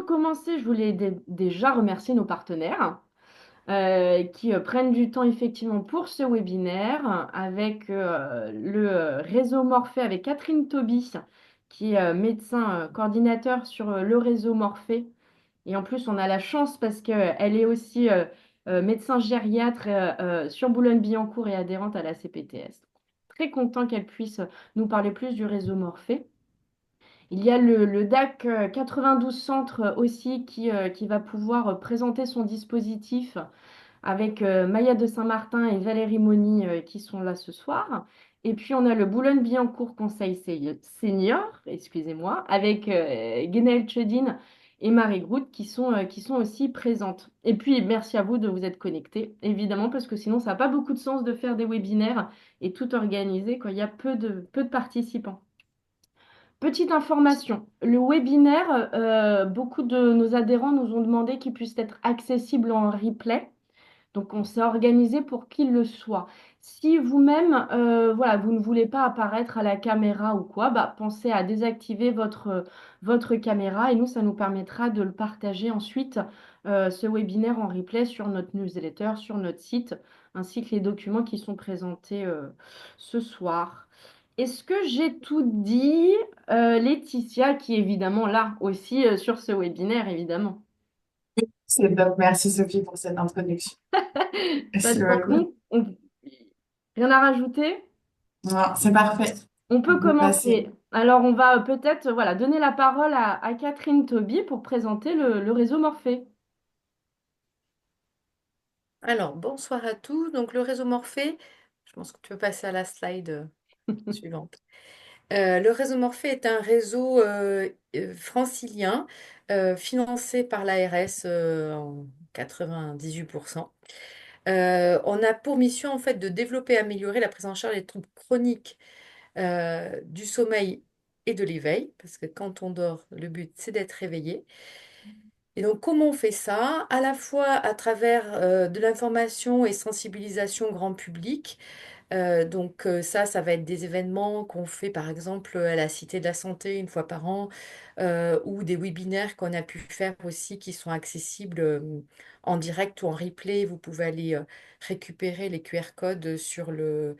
commencer, je voulais déjà remercier nos partenaires qui prennent du temps effectivement pour ce webinaire avec le réseau Morphée avec Catherine Toby, qui est médecin coordinateur sur le réseau Morphée. Et en plus, on a la chance parce qu'elle est aussi médecin gériatre sur Boulogne-Billancourt et adhérente à la CPTS. Très content qu'elle puisse nous parler plus du réseau Morphée. Il y a le DAC 92 Centre aussi qui va pouvoir présenter son dispositif avec Maya de Saint-Martin et Valérie Moni qui sont là ce soir. Et puis on a le Boulogne-Billancourt Conseil Senior, excusez-moi, avec Guénel Chedine et Marie Groult qui sont aussi présentes. Et puis merci à vous de vous être connectés, évidemment, parce que sinon ça n'a pas beaucoup de sens de faire des webinaires et tout organiser quand il y a peu de participants. Petite information, le webinaire, beaucoup de nos adhérents nous ont demandé qu'il puisse être accessible en replay. Donc, on s'est organisé pour qu'il le soit. Si vous-même, voilà, vous ne voulez pas apparaître à la caméra ou quoi, bah, pensez à désactiver votre caméra et nous, ça nous permettra de le partager ensuite, ce webinaire en replay sur notre newsletter, sur notre site, ainsi que les documents qui sont présentés ce soir. Est-ce que j'ai tout dit? Laetitia, qui est évidemment là aussi sur ce webinaire, évidemment. C'est top. Merci Sophie pour cette introduction. Pas C'est de cool. problème. Rien à rajouter? Non, c'est parfait. On On peut peut passer. commencer. Alors, on va peut-être voilà, donner la parole à Catherine Toby pour présenter le réseau Morphée. Alors, bonsoir à tous. Donc, le réseau Morphée, je pense que tu peux passer à la slide suivante. Le réseau Morphée est un réseau francilien financé par l'ARS en 98%. On a pour mission en fait de développer et améliorer la prise en charge des troubles chroniques du sommeil et de l'éveil, parce que quand on dort, le but c'est d'être réveillé. Et donc, comment on fait ça? À la fois à travers de l'information et sensibilisation grand public. Ça va être des événements qu'on fait par exemple à la Cité de la Santé une fois par an, ou des webinaires qu'on a pu faire aussi qui sont accessibles en direct ou en replay. Vous pouvez aller récupérer les QR codes sur le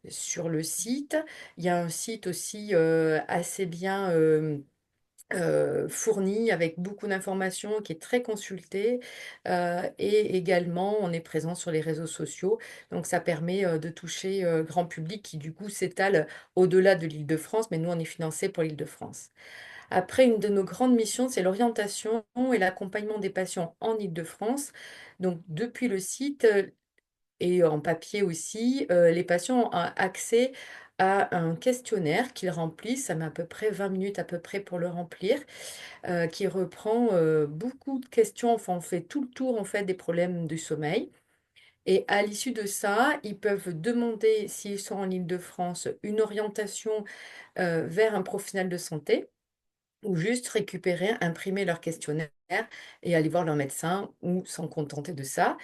site. Il y a un site aussi assez bien fourni avec beaucoup d'informations, qui est très consulté. Et également, on est présent sur les réseaux sociaux. Donc, ça permet de toucher grand public qui, du coup, s'étale au-delà de l'Île-de-France. Mais nous, on est financé pour l'Île-de-France. Après, une de nos grandes missions, c'est l'orientation et l'accompagnement des patients en Île-de-France. Donc, depuis le site et en papier aussi, les patients ont accès à un questionnaire qu'ils remplissent. Ça met à peu près 20 minutes à peu près pour le remplir, qui reprend beaucoup de questions. Enfin, on fait tout le tour en fait des problèmes du sommeil. Et à l'issue de ça, ils peuvent demander, s'ils sont en Île-de-France, une orientation vers un professionnel de santé ou juste récupérer, imprimer leur questionnaire et aller voir leur médecin ou s'en contenter de ça.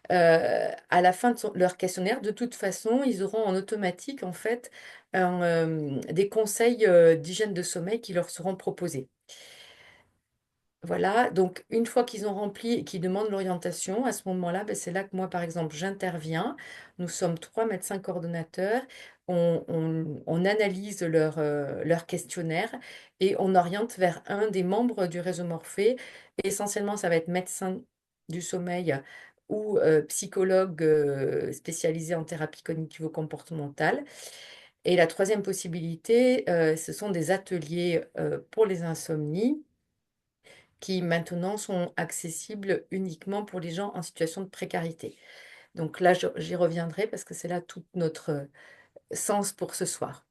À la fin de leur questionnaire, de toute façon, ils auront en automatique en fait des conseils d'hygiène de sommeil qui leur seront proposés. Voilà, donc une fois qu'ils ont rempli et qu'ils demandent l'orientation, à ce moment-là, ben, c'est là que moi, par exemple, j'interviens. Nous sommes trois médecins coordonnateurs. On analyse leur questionnaire et on oriente vers un des membres du réseau Morphée. Essentiellement, ça va être médecin du sommeil ou psychologue spécialisé en thérapie cognitivo-comportementale. Et la troisième possibilité, ce sont des ateliers pour les insomnies qui maintenant sont accessibles uniquement pour les gens en situation de précarité. Donc là, j'y reviendrai parce que c'est là tout notre sens pour ce soir.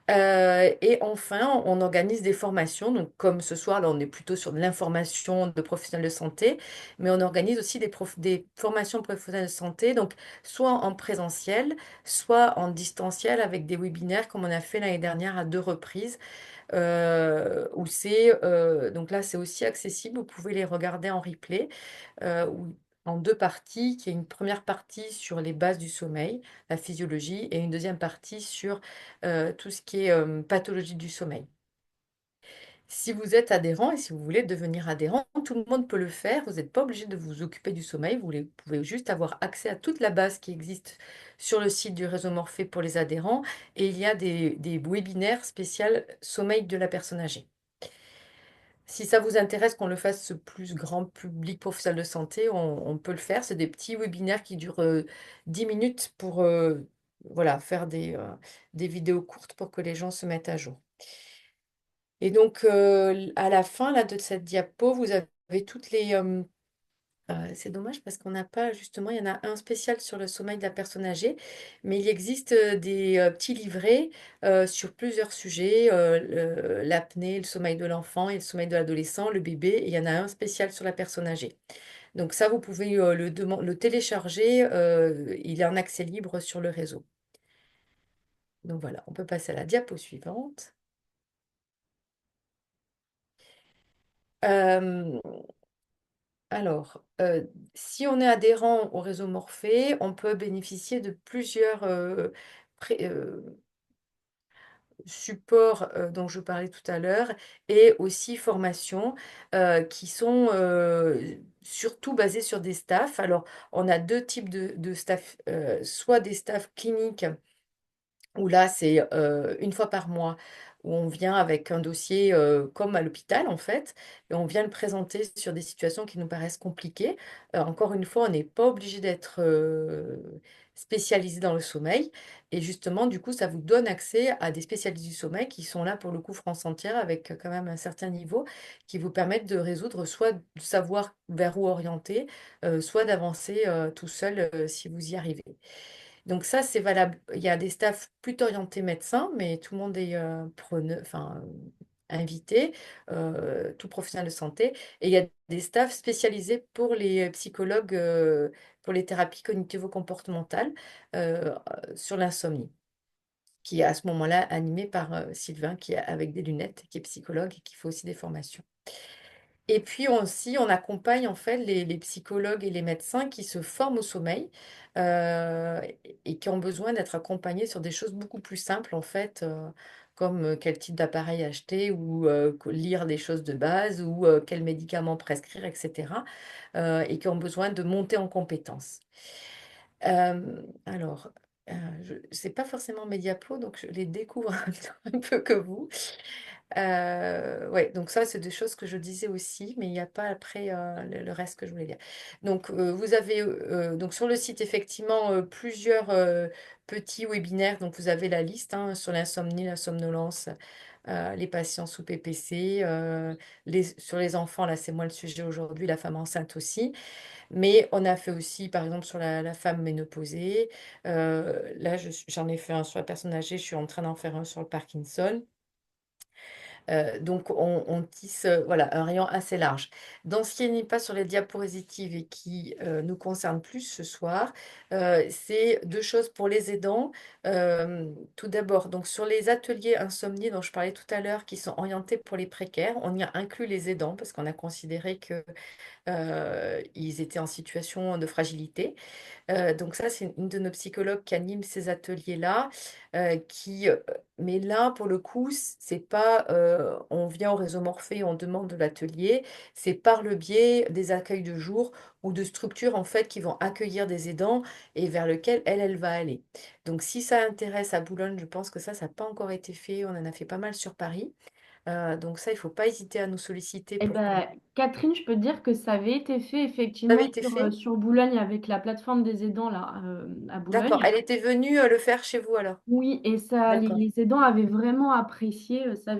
Et enfin, on organise des formations. Donc, comme ce soir, là, on est plutôt sur de l'information de professionnels de santé, mais on organise aussi des formations professionnelles de santé, donc soit en présentiel, soit en distanciel avec des webinaires comme on a fait l'année dernière à 2 reprises où donc là c'est aussi accessible, vous pouvez les regarder en replay, en 2 parties, qui est une première partie sur les bases du sommeil, la physiologie, et une deuxième partie sur tout ce qui est pathologie du sommeil. Si vous êtes adhérent et si vous voulez devenir adhérent, tout le monde peut le faire. Vous n'êtes pas obligé de vous occuper du sommeil. Pouvez juste avoir accès à toute la base qui existe sur le site du réseau Morphée pour les adhérents. Et il y a des webinaires spéciaux sommeil de la personne âgée. Si ça vous intéresse qu'on le fasse plus grand public professionnel de santé, on peut le faire. C'est des petits webinaires qui durent 10 minutes pour voilà, faire des vidéos courtes pour que les gens se mettent à jour. Et donc, à la fin là, de cette diapo, vous avez toutes les... c'est dommage parce qu'on n'a pas, justement, il y en a un spécial sur le sommeil de la personne âgée, mais il existe des petits livrets sur plusieurs sujets, l'apnée, le sommeil de l'enfant et le sommeil de l'adolescent, le bébé, et il y en a un spécial sur la personne âgée. Donc ça, vous pouvez le télécharger, il est en accès libre sur le réseau. Donc voilà, on peut passer à la diapo suivante. Euh, Alors, si on est adhérent au réseau Morphée, on peut bénéficier de plusieurs supports dont je parlais tout à l'heure et aussi formations qui sont surtout basées sur des staffs. Alors, on a deux types de staff, soit des staffs cliniques où là, c'est une fois par mois, où on vient avec un dossier comme à l'hôpital, en fait, et on vient le présenter sur des situations qui nous paraissent compliquées. Encore une fois, on n'est pas obligé d'être spécialisé dans le sommeil. Et justement, du coup, ça vous donne accès à des spécialistes du sommeil qui sont là pour le coup France entière, avec quand même un certain niveau, qui vous permettent de résoudre, soit de savoir vers où orienter, soit d'avancer tout seul si vous y arrivez. Donc ça, c'est valable. Il y a des staffs plutôt orientés médecins, mais tout le monde est invité, tout professionnel de santé. Et il y a des staffs spécialisés pour les psychologues, pour les thérapies cognitivo-comportementales euh, sur l'insomnie, qui est à ce moment-là animé par Sylvain, qui est avec des lunettes, qui est psychologue et qui fait aussi des formations. Et puis aussi, on accompagne en fait les psychologues et les médecins qui se forment au sommeil et qui ont besoin d'être accompagnés sur des choses beaucoup plus simples en fait, comme quel type d'appareil acheter ou lire des choses de base ou quels médicaments prescrire, etc. Et qui ont besoin de monter en compétences. Alors, c'est pas forcément mes diapos, donc je les découvre un peu que vous. Ouais, donc ça, c'est des choses que je disais aussi, mais il n'y a pas après le reste que je voulais dire. Donc, vous avez donc sur le site, effectivement, plusieurs petits webinaires. Donc, vous avez la liste hein, sur l'insomnie, la somnolence, les patients sous PPC, sur les enfants, là, c'est moi le sujet aujourd'hui, la femme enceinte aussi. Mais on a fait aussi, par exemple, sur la femme ménopausée. Là, j'en ai fait un sur la personne âgée, je suis en train d'en faire un sur le Parkinson. Donc, on tisse voilà, un rayon assez large. Dans ce qui n'est pas sur les diapositives et qui nous concerne plus ce soir, c'est deux choses pour les aidants. Tout d'abord, donc sur les ateliers insomnie dont je parlais tout à l'heure, qui sont orientés pour les précaires, on y a inclus les aidants parce qu'on a considéré que ils étaient en situation de fragilité. Donc ça, c'est une de nos psychologues qui anime ces ateliers-là, mais là, pour le coup, c'est pas, on vient au réseau Morphée, on demande de l'atelier, c'est par le biais des accueils de jour ou de structures, en fait, qui vont accueillir des aidants et vers lequel elle va aller. Donc si ça intéresse à Boulogne, je pense que ça n'a pas encore été fait, on en a fait pas mal sur Paris. Donc ça, il faut pas hésiter à nous solliciter Eh pour qu'on... ben, Catherine, je peux te dire que ça avait été fait Ça avait effectivement été sur, fait? sur Boulogne avec la plateforme des aidants là, à D'accord. Boulogne. Elle était venue le faire chez vous alors? Oui, et ça, D'accord. les aidants avaient vraiment apprécié, ça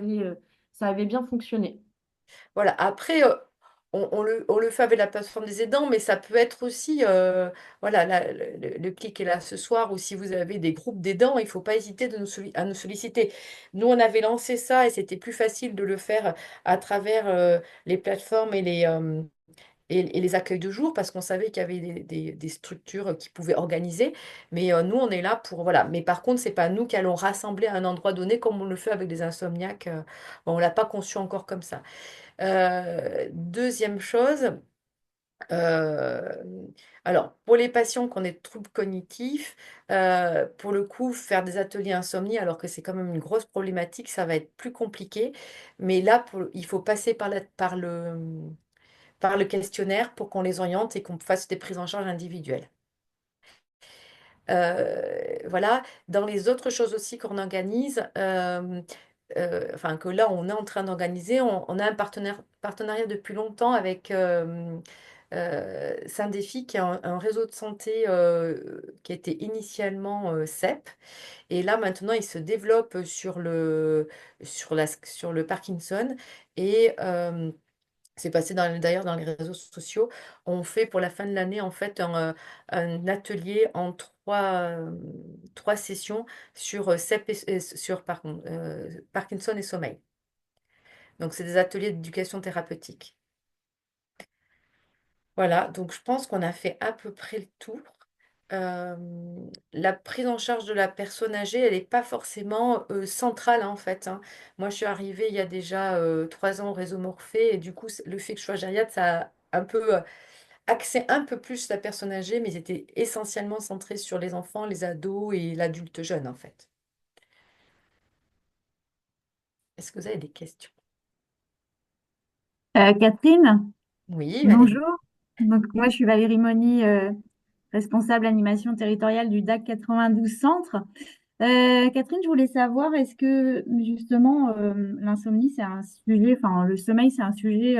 avait bien fonctionné. Voilà. Après, on le fait avec la plateforme des aidants, mais ça peut être aussi, voilà, le clic est là ce soir, ou si vous avez des groupes d'aidants, il ne faut pas hésiter à nous solliciter. Nous, on avait lancé ça et c'était plus facile de le faire à travers les plateformes et les accueils de jour parce qu'on savait qu'il y avait des structures qui pouvaient organiser. Mais nous, on est là pour, voilà. Mais par contre, c'est pas nous qui allons rassembler à un endroit donné comme on le fait avec des insomniaques. Bon, on l'a pas conçu encore comme ça. Deuxième chose, Euh, alors, pour les patients qui ont des troubles cognitifs, pour le coup, faire des ateliers insomnie, alors que c'est quand même une grosse problématique, ça va être plus compliqué. Mais là, il faut passer par le questionnaire pour qu'on les oriente et qu'on fasse des prises en charge individuelles. Voilà. Dans les autres choses aussi qu'on organise, enfin que là on est en train d'organiser, on a un partenariat depuis longtemps avec Saint-Défi, qui est un réseau de santé qui était initialement CEP. Et là maintenant il se développe sur le Parkinson. Et c'est passé d'ailleurs dans les réseaux sociaux. On fait pour la fin de l'année en fait un atelier en trois sessions sur, CEP sur Parkinson et sommeil. Donc c'est des ateliers d'éducation thérapeutique. Voilà, donc je pense qu'on a fait à peu près le tour. Euh, la prise en charge de la personne âgée, elle n'est pas forcément centrale, hein, en fait, hein. Moi, je suis arrivée il y a déjà 3 ans au réseau Morphée, et du coup, le fait que je sois gériatre, ça a un peu axé un peu plus la personne âgée, mais c'était essentiellement centré sur les enfants, les ados et l'adulte jeune, en fait. Est-ce que vous avez des questions? Catherine, Oui, Valérie. bonjour. Donc, moi, je suis Valérie Moni, responsable animation territoriale du DAC 92 Centre. Catherine, je voulais savoir, est-ce que justement l'insomnie, c'est un sujet, enfin le sommeil, c'est un sujet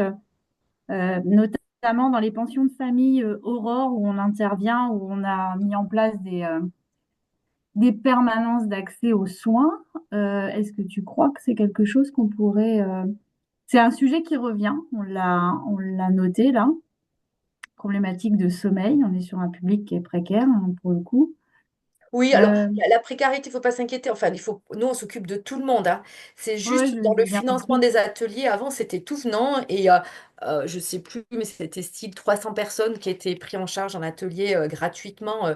notamment dans les pensions de famille Aurore où on intervient, où on a mis en place des permanences d'accès aux soins. Est-ce que tu crois que c'est quelque chose qu'on pourrait... C'est un sujet qui revient, on l'a noté là, problématique de sommeil. On est sur un public qui est précaire hein, pour le coup. Oui, alors Euh, la précarité, il faut pas s'inquiéter. Enfin, nous, on s'occupe de tout le monde, hein. C'est ouais, juste dans le j'ai bien financement compris. des ateliers. Avant, c'était tout venant et je sais plus, mais c'était style 300 personnes qui étaient prises en charge en atelier gratuitement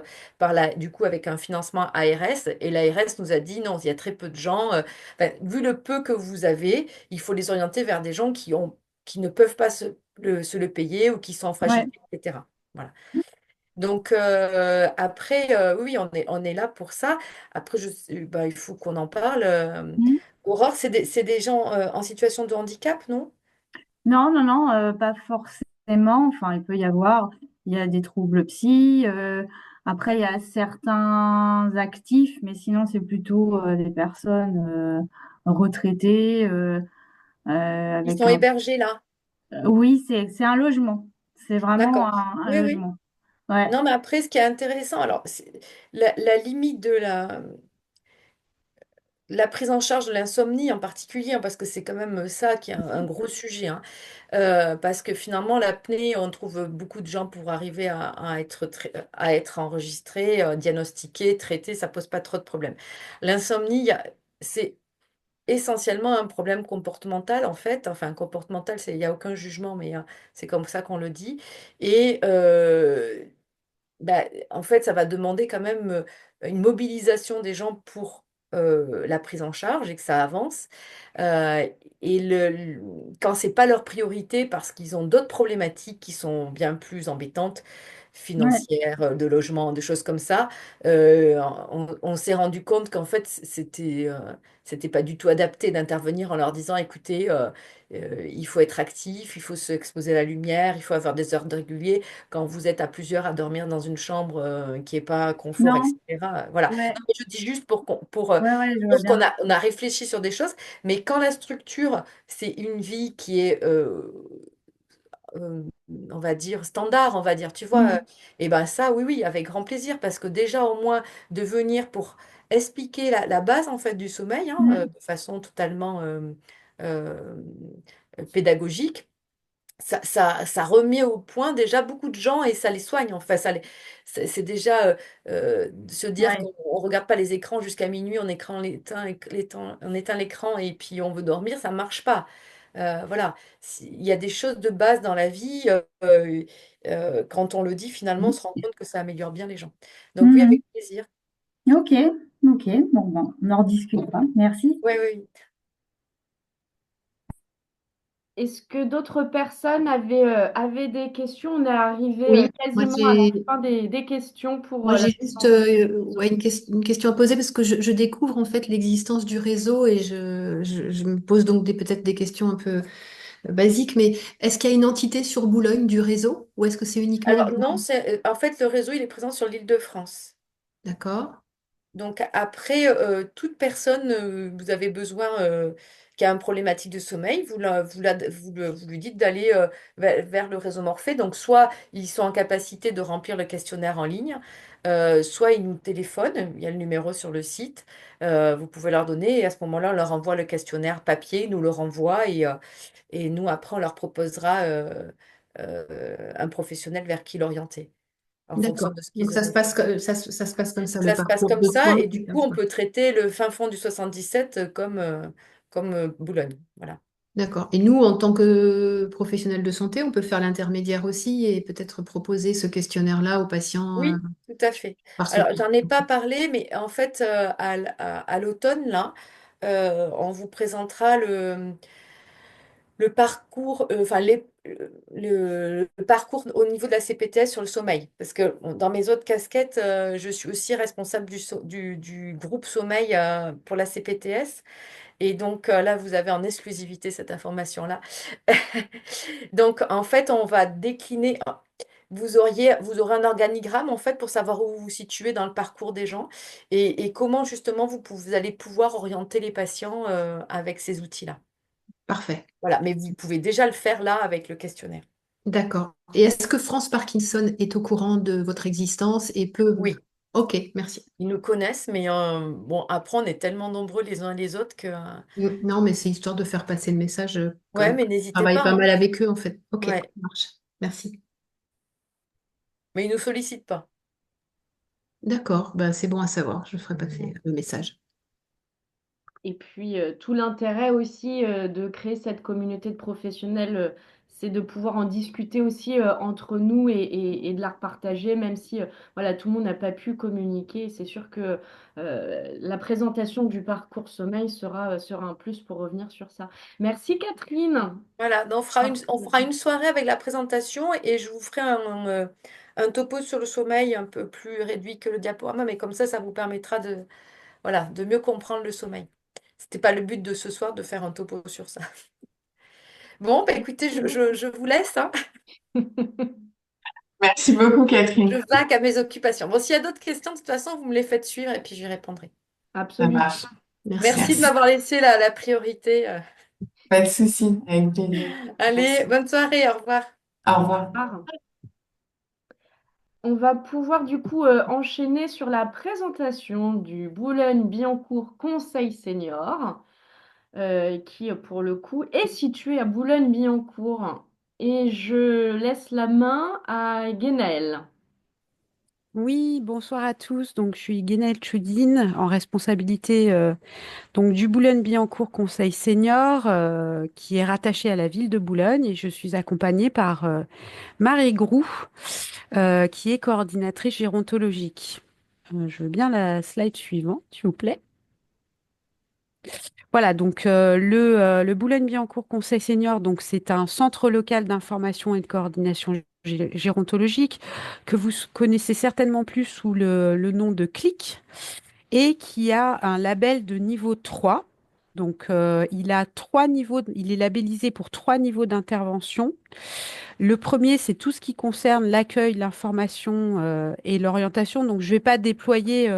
du coup, avec un financement ARS. Et l'ARS nous a dit non, il y a très peu de gens. Enfin, vu le peu que vous avez, il faut les orienter vers des gens qui ne peuvent pas se le payer ou qui sont en Ouais. fragilité, etc. Voilà. Donc après, oui, on est là pour ça. Après, bah, il faut qu'on en parle. Mm. Aurore, c'est des gens en situation de handicap, non? Non, non, non, pas forcément. Enfin, il peut y avoir, il y a des troubles psy. Après, il y a certains actifs, mais sinon, c'est plutôt des personnes retraitées Ils sont avec un. hébergés là. Oui, c'est un logement. C'est vraiment D'accord. un Oui, oui. logement. Ouais, Non, mais après, ce qui est intéressant, alors, la limite de la prise en charge de l'insomnie en particulier, hein, parce que c'est quand même ça qui est un gros sujet, hein. Parce que finalement, l'apnée, on trouve beaucoup de gens pour arriver à être enregistrés, diagnostiqués, traités, ça pose pas trop de problèmes. L'insomnie, c'est essentiellement un problème comportemental, en fait. Enfin, comportemental, il n'y a aucun jugement, mais c'est comme ça qu'on le dit. Et bah, en fait, ça va demander quand même une mobilisation des gens pour la prise en charge et que ça avance. Euh, et quand c'est pas leur priorité parce qu'ils ont d'autres problématiques qui sont bien plus embêtantes, ouais, financières, de logement, des choses comme ça, on s'est rendu compte qu'en fait, c'était pas du tout adapté d'intervenir en leur disant, écoutez, il faut être actif, il faut se exposer à la lumière, il faut avoir des heures de régulier quand vous êtes à plusieurs à dormir dans une chambre qui n'est pas confort, non, etc. Voilà. ouais, Non, mais je dis juste ouais, ouais, je vois dire qu'on bien. on a réfléchi sur des choses, mais quand la structure, c'est une vie qui est, on va dire, standard, on va dire, tu vois, Mm. et ben ça, oui, oui, avec grand plaisir, parce que déjà, au moins, de venir pour expliquer la base, en fait, du sommeil, hein, Mm. de façon totalement euh, pédagogique, ça remet au point déjà beaucoup de gens et ça les soigne. Enfin, c'est déjà de se dire Ouais, qu'on ne regarde pas les écrans jusqu'à minuit, on éteint l'écran et puis on veut dormir, ça ne marche pas. Voilà. Il y a des choses de base dans la vie. Quand on le dit, finalement, on se rend compte que ça améliore bien les gens. Donc oui, Mhm. avec plaisir. Ok, ok, bon, bon, on en rediscutera. Merci. Oui, oui. Oui. est-ce que d'autres personnes avaient des questions? On est arrivé Oui, quasiment à la fin des questions pour moi la j'ai juste présentation du ouais, réseau. une question à poser parce que je découvre en fait l'existence du réseau et je me pose donc peut-être des questions un peu basiques, mais est-ce qu'il y a une entité sur Boulogne du réseau ou est-ce que c'est uniquement Alors non, Boulogne? en fait le réseau il est présent sur l'Île-de-France. D'accord, Donc après, toute personne, vous avez besoin, qui a une problématique de sommeil, vous lui dites d'aller vers le réseau Morphée. Donc soit ils sont en capacité de remplir le questionnaire en ligne, soit ils nous téléphonent, il y a le numéro sur le site, vous pouvez leur donner et à ce moment-là, on leur envoie le questionnaire papier, ils nous le renvoient et nous, après, on leur proposera un professionnel vers qui l'orienter en fonction d'accord. de ce Donc qu'ils ça se auront. passe, ça se passe comme ça, le Ça se passe parcours comme de ça soins. et du coup, on peut traiter le fin fond du 77 comme Boulogne. Voilà. D'accord. Et nous, en tant que professionnels de santé, on peut faire l'intermédiaire aussi et peut-être proposer ce questionnaire-là aux patients Oui, tout à fait. par ce Alors, biais. j'en ai pas parlé, mais en fait, à l'automne, là, on vous présentera le parcours, enfin, le parcours au niveau de la CPTS sur le sommeil. Parce que bon, dans mes autres casquettes, je suis aussi responsable du groupe sommeil pour la CPTS. Et donc là, vous avez en exclusivité cette information-là. Donc en fait, on va décliner. Vous aurez un organigramme en fait pour savoir où vous vous situez dans le parcours des gens et comment justement vous allez pouvoir orienter les patients avec ces outils-là. Parfait. Voilà, mais vous pouvez déjà le faire là avec le questionnaire. D'accord. Et est-ce que France Parkinson est au courant de votre existence et peut vous... Oui, Ok, merci. ils nous connaissent, mais bon, après, on est tellement nombreux les uns les autres que... Non, mais c'est histoire de faire passer le message, Ouais, comme mais on n'hésitez travaille pas, pas hein. mal avec eux en fait. Ok, ça Ouais, marche. Merci. mais ils nous sollicitent pas. D'accord, bah, c'est bon à savoir. Je ferai passer le message. Et puis, tout l'intérêt aussi de créer cette communauté de professionnels, c'est de pouvoir en discuter aussi entre nous et de la repartager, même si voilà, tout le monde n'a pas pu communiquer. C'est sûr que la présentation du parcours sommeil sera un plus pour revenir sur ça. Merci Catherine. Voilà, donc on fera une soirée avec la présentation et je vous ferai un topo sur le sommeil un peu plus réduit que le diaporama, mais comme ça vous permettra voilà, de mieux comprendre le sommeil. C'était pas le but de ce soir de faire un topo sur ça. Bon, bah écoutez, je vous laisse, hein. Merci beaucoup, Je Catherine. vaque à mes occupations. Bon, s'il y a d'autres questions, de toute façon, vous me les faites suivre et puis j'y répondrai. Ça Absolument. marche. Merci. Merci de Merci. m'avoir laissé la priorité. Pas de souci, avec plaisir. Allez, Merci. bonne soirée, au revoir. Au revoir. On va pouvoir du coup enchaîner sur la présentation du Boulogne-Billancourt Conseil Senior, qui pour le coup est situé à Boulogne-Billancourt. Et je laisse la main à Guénaëlle. Oui, bonsoir à tous. Donc, je suis Guénelle Choudine, en responsabilité donc du Boulogne-Billancourt Conseil Senior, qui est rattaché à la ville de Boulogne. Et je suis accompagnée par Marie Groux, qui est coordinatrice gérontologique. Je veux bien la slide suivante, s'il vous plaît. Voilà, donc le Boulogne-Billancourt Conseil Senior, donc c'est un centre local d'information et de coordination gérontologique que vous connaissez certainement plus sous le nom de CLIC et qui a un label de niveau 3. Donc, il a trois niveaux, il est labellisé pour trois niveaux d'intervention. Le premier, c'est tout ce qui concerne l'accueil, l'information et l'orientation. Donc, je ne vais pas déployer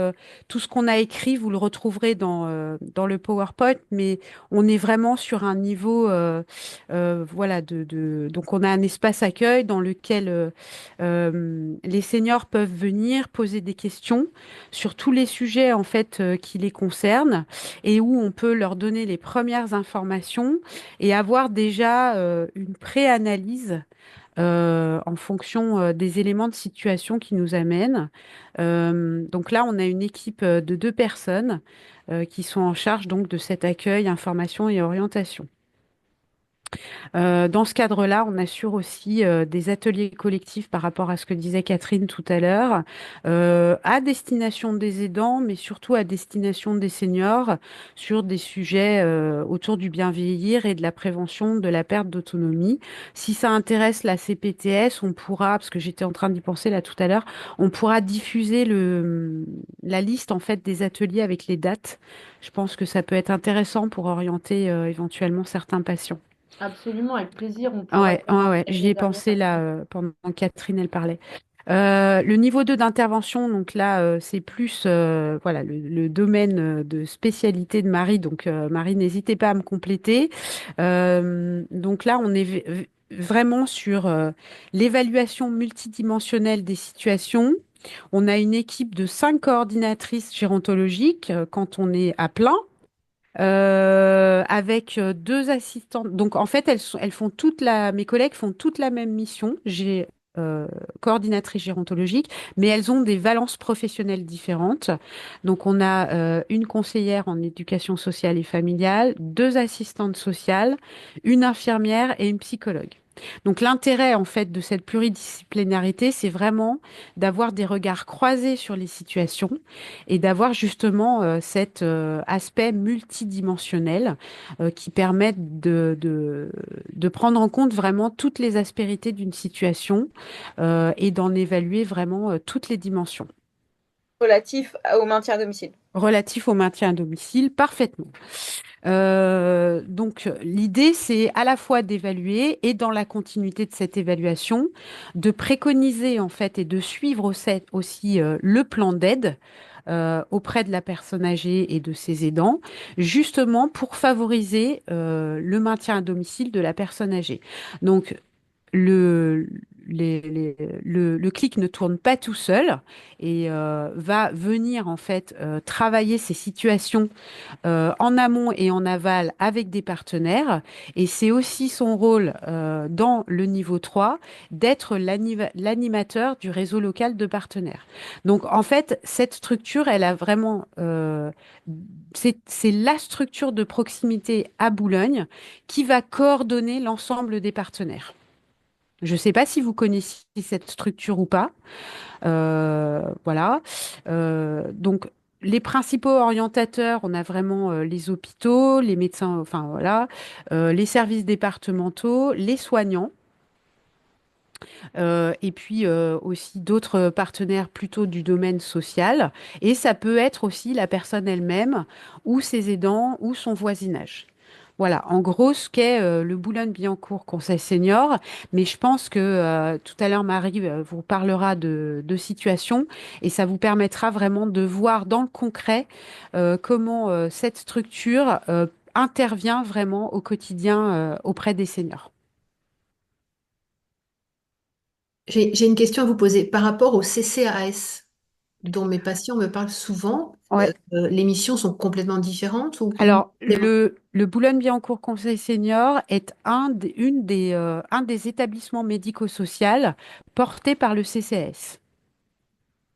tout ce qu'on a écrit, vous le retrouverez dans le PowerPoint, mais on est vraiment sur un niveau, voilà, donc on a un espace accueil dans lequel les seniors peuvent venir poser des questions sur tous les sujets en fait qui les concernent et où on peut leur donner les premières informations et avoir déjà une pré-analyse en fonction des éléments de situation qui nous amènent. Donc là, on a une équipe de 2 personnes qui sont en charge donc de cet accueil, information et orientation. Dans ce cadre-là, on assure aussi des ateliers collectifs par rapport à ce que disait Catherine tout à l'heure, à destination des aidants, mais surtout à destination des seniors, sur des sujets autour du bien vieillir et de la prévention de la perte d'autonomie. Si ça intéresse la CPTS, on pourra, parce que j'étais en train d'y penser là tout à l'heure, on pourra diffuser la liste en fait des ateliers avec les dates. Je pense que ça peut être intéressant pour orienter éventuellement certains patients. Absolument, avec plaisir, on pourra Ouais, ouais, commencer ouais, à j'y ai réserver pensé là rapidement. pendant que Catherine elle parlait. Le niveau 2 d'intervention, donc là, c'est plus voilà, le domaine de spécialité de Marie. Donc, Marie, n'hésitez pas à me compléter. Donc là, on est vraiment sur l'évaluation multidimensionnelle des situations. On a une équipe de 5 coordinatrices gérontologiques quand on est à plein avec 2 assistantes. Donc, en fait, elles font mes collègues font toute la même mission. J'ai coordinatrice gérontologique, mais elles ont des valences professionnelles différentes. Donc, on a une conseillère en éducation sociale et familiale, 2 assistantes sociales, une infirmière et une psychologue. Donc, l'intérêt, en fait, de cette pluridisciplinarité, c'est vraiment d'avoir des regards croisés sur les situations et d'avoir justement cet aspect multidimensionnel qui permettent de prendre en compte vraiment toutes les aspérités d'une situation et d'en évaluer vraiment toutes les dimensions. Relatif au maintien à domicile. Relatif au maintien à domicile, parfaitement. Donc, l'idée, c'est à la fois d'évaluer et dans la continuité de cette évaluation, de préconiser en fait et de suivre aussi le plan d'aide auprès de la personne âgée et de ses aidants, justement pour favoriser le maintien à domicile de la personne âgée. Donc, le, le clic ne tourne pas tout seul et va venir en fait travailler ces situations en amont et en aval avec des partenaires. Et c'est aussi son rôle dans le niveau 3 d'être l'animateur du réseau local de partenaires. Donc en fait, cette structure, elle a vraiment... c'est la structure de proximité à Boulogne qui va coordonner l'ensemble des partenaires. Je ne sais pas si vous connaissez cette structure ou pas. Voilà. Donc, les principaux orientateurs, on a vraiment les hôpitaux, les médecins, enfin voilà, les services départementaux, les soignants, et puis aussi d'autres partenaires plutôt du domaine social. Et ça peut être aussi la personne elle-même ou ses aidants ou son voisinage. Voilà, en gros, ce qu'est le Boulogne-Billancourt Conseil Senior. Mais je pense que tout à l'heure, Marie vous parlera de situations et ça vous permettra vraiment de voir dans le concret comment cette structure intervient vraiment au quotidien auprès des seniors. J'ai une question à vous poser par rapport au CCAS, dont mes patients me parlent souvent. Ouais. Les missions sont complètement différentes ou Alors, complémentaires? le Boulogne-Billancourt Conseil Senior est un des établissements médico-sociaux portés par le CCAS.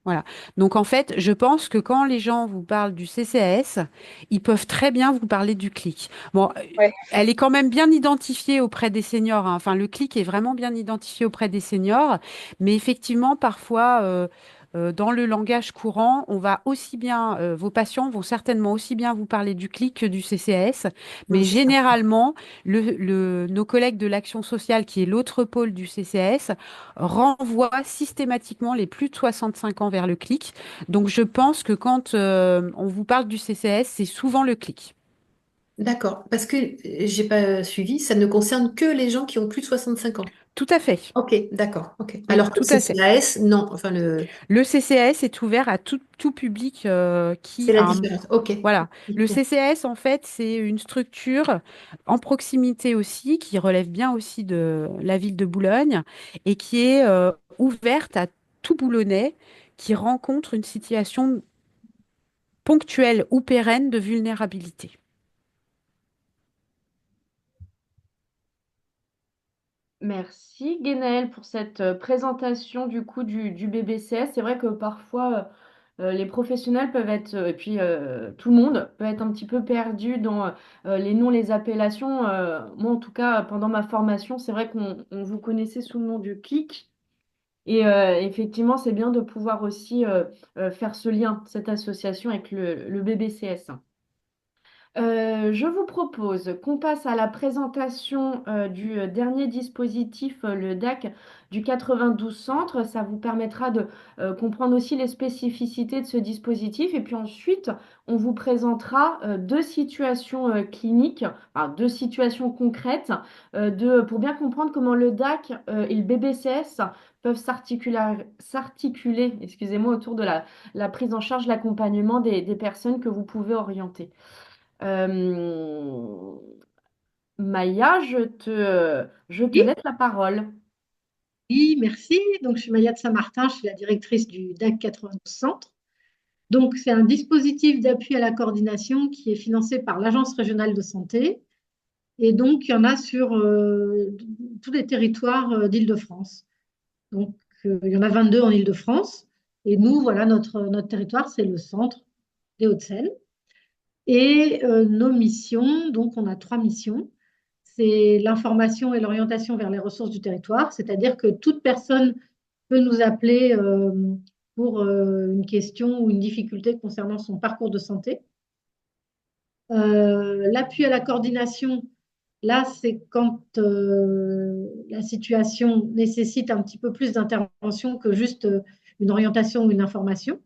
Voilà. Donc, en fait, je pense que quand les gens vous parlent du CCAS, ils peuvent très bien vous parler du CLIC. Bon, Ouais. elle est quand même bien identifiée auprès des seniors, hein. Enfin, le CLIC est vraiment bien identifié auprès des seniors. Mais effectivement, parfois, dans le langage courant, on va aussi bien, vos patients vont certainement aussi bien vous parler du CLIC que du CCAS. Mais Oui, c'est ça. généralement, nos collègues de l'action sociale, qui est l'autre pôle du CCAS, renvoient systématiquement les plus de 65 ans vers le CLIC. Donc, je pense que quand on vous parle du CCAS, c'est souvent le CLIC. D'accord, parce que j'ai pas suivi, ça ne concerne que les gens qui ont plus de 65 ans. Tout à fait. Ok, d'accord, ok. Oui, Alors que le tout à fait. CCAS, non, enfin Le CCAS est ouvert à tout public c'est qui la a un... différence. Ok. Voilà. Le CCAS, en fait, c'est une structure en proximité aussi, qui relève bien aussi de la ville de Boulogne et qui est ouverte à tout Boulonnais qui rencontre une situation ponctuelle ou pérenne de vulnérabilité. Merci Guénel pour cette présentation du coup du BBCS. C'est vrai que parfois les professionnels peuvent être, et puis tout le monde peut être un petit peu perdu dans les noms, les appellations. Moi, en tout cas, pendant ma formation, c'est vrai qu'on vous connaissait sous le nom du CLIC. Et effectivement, c'est bien de pouvoir aussi faire ce lien, cette association avec le BBCS. Je vous propose qu'on passe à la présentation du dernier dispositif, le DAC du 92 centres. Ça vous permettra de comprendre aussi les spécificités de ce dispositif. Et puis ensuite, on vous présentera deux situations cliniques, enfin, deux situations concrètes pour bien comprendre comment le DAC et le BBCS peuvent s'articuler, excusez-moi, autour de la prise en charge, l'accompagnement des personnes que vous pouvez orienter. Euh, Maya, je te Oui, laisse la parole. oui, merci. Donc, je suis Maya de Saint-Martin, je suis la directrice du DAC 92 Centre. Donc, c'est un dispositif d'appui à la coordination qui est financé par l'Agence régionale de santé. Et donc, il y en a sur tous les territoires d'Île-de-France. Donc, il y en a 22 en Île-de-France. Et nous, voilà, notre territoire, c'est le centre des Hauts-de-Seine. Et nos missions, donc on a 3 missions. C'est l'information et l'orientation vers les ressources du territoire, c'est-à-dire que toute personne peut nous appeler pour une question ou une difficulté concernant son parcours de santé. L'appui à la coordination, là, c'est quand la situation nécessite un petit peu plus d'intervention que juste une orientation ou une information.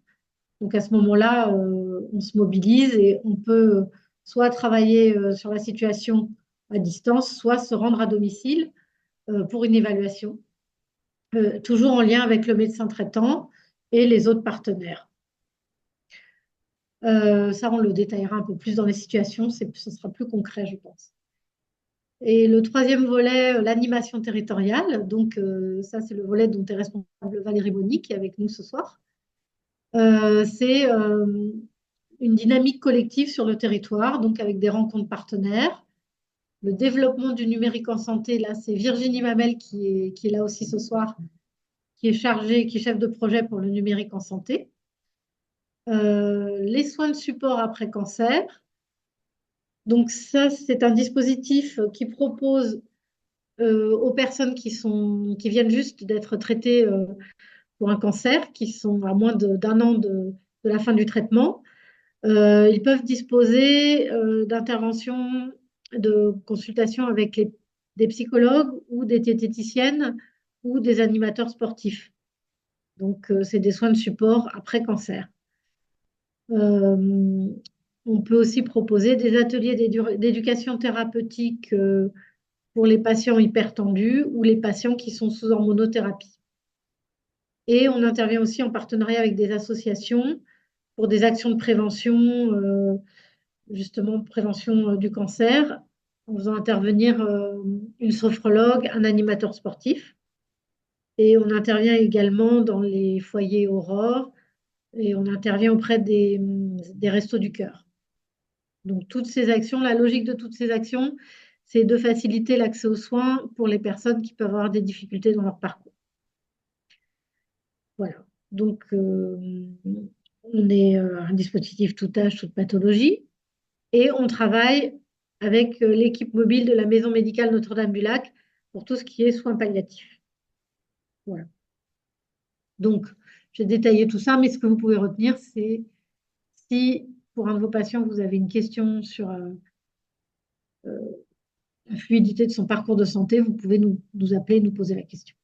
Donc à ce moment-là, on se mobilise et on peut soit travailler sur la situation à distance, soit se rendre à domicile pour une évaluation, toujours en lien avec le médecin traitant et les autres partenaires. Ça, on le détaillera un peu plus dans les situations, ce sera plus concret, je pense. Et le troisième volet, l'animation territoriale. Donc ça, c'est le volet dont est responsable Valérie Bonny, qui est avec nous ce soir. C'est une dynamique collective sur le territoire, donc avec des rencontres partenaires. Le développement du numérique en santé, là, c'est Virginie Mamel qui est là aussi ce soir, qui est chargée, qui est chef de projet pour le numérique en santé. Les soins de support après cancer. Donc ça, c'est un dispositif qui propose aux personnes qui viennent juste d'être traitées pour un cancer, qui sont à moins d'un an de la fin du traitement. Ils peuvent disposer d'interventions, de consultations avec des psychologues ou des diététiciennes ou des animateurs sportifs. Donc, c'est des soins de support après cancer. On peut aussi proposer des ateliers d'éducation thérapeutique pour les patients hypertendus ou les patients qui sont sous hormonothérapie. Et on intervient aussi en partenariat avec des associations pour des actions de prévention, justement prévention du cancer, en faisant intervenir une sophrologue, un animateur sportif. Et on intervient également dans les foyers Aurore et on intervient auprès des Restos du Cœur. Donc toutes ces actions, la logique de toutes ces actions, c'est de faciliter l'accès aux soins pour les personnes qui peuvent avoir des difficultés dans leur parcours. Voilà. Donc on est un dispositif tout âge, toute pathologie. Et on travaille avec l'équipe mobile de la Maison médicale Notre-Dame-du-Lac pour tout ce qui est soins palliatifs. Voilà. Donc, j'ai détaillé tout ça, mais ce que vous pouvez retenir, c'est si pour un de vos patients, vous avez une question sur la fluidité de son parcours de santé, vous pouvez nous appeler et nous poser la question.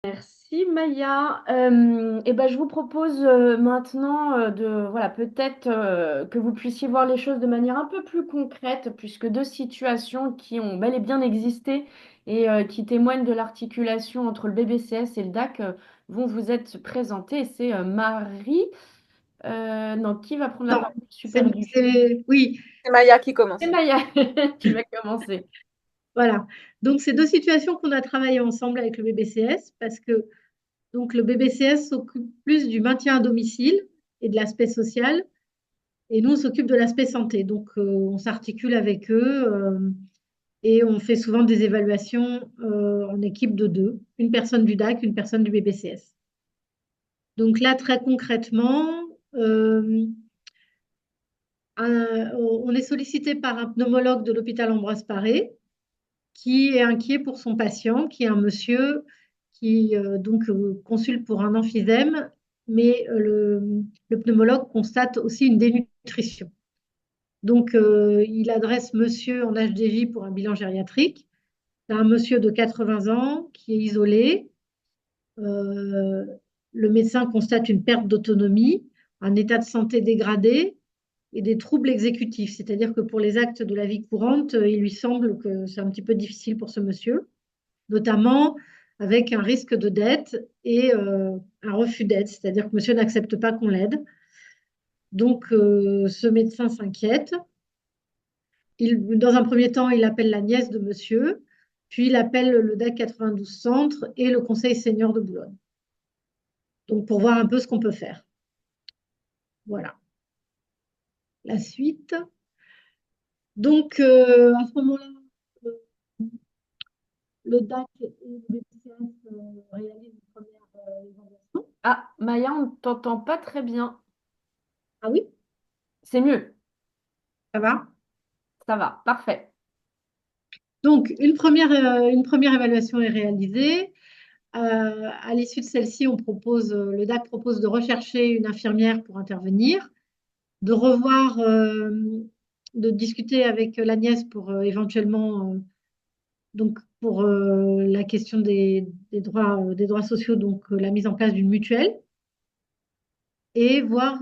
Merci Maya. Et ben, je vous propose maintenant voilà, peut-être que vous puissiez voir les choses de manière un peu plus concrète, puisque deux situations qui ont bel et bien existé et qui témoignent de l'articulation entre le BBCS et le DAC vont vous être présentées. Et c'est Marie. Non, qui va prendre la Non, parole? Super du. oui, C'est Maya qui commence. C'est Maya qui va commencer. voilà. Donc, c'est deux situations qu'on a travaillé ensemble avec le BBCS parce que donc, le BBCS s'occupe plus du maintien à domicile et de l'aspect social. Et nous, on s'occupe de l'aspect santé. Donc, on s'articule avec eux Et on fait souvent des évaluations en équipe de deux, une personne du DAC, une personne du BBCS. Donc là, très concrètement, on est sollicité par un pneumologue de l'hôpital Ambroise Paré qui est inquiet pour son patient, qui est un monsieur qui consulte pour un emphysème, mais le pneumologue constate aussi une dénutrition. Donc, il adresse monsieur en HDJ pour un bilan gériatrique. C'est un monsieur de 80 ans qui est isolé. Euh, le médecin constate une perte d'autonomie, un état de santé dégradé et des troubles exécutifs. C'est-à-dire que pour les actes de la vie courante, il lui semble que c'est un petit peu difficile pour ce monsieur, notamment avec un risque de dette et un refus d'aide. C'est-à-dire que monsieur n'accepte pas qu'on l'aide. Donc, ce médecin s'inquiète. Dans un premier temps, il appelle la nièce de monsieur, puis il appelle le DAC 92 Centre et le Conseil senior de Boulogne. Donc, pour voir un peu ce qu'on peut faire. Voilà. La suite. Donc, à ce moment-là, le DAC et le BPCS réalisent une première évaluation. Ah, Maya, on ne t'entend pas très bien. Ah oui, C'est mieux, ça va. ça va, parfait. Donc, une première évaluation est réalisée. À l'issue de celle-ci, le DAC propose de rechercher une infirmière pour intervenir, de revoir, de discuter avec la nièce pour éventuellement, donc pour la question des droits sociaux, donc la mise en place d'une mutuelle, et voir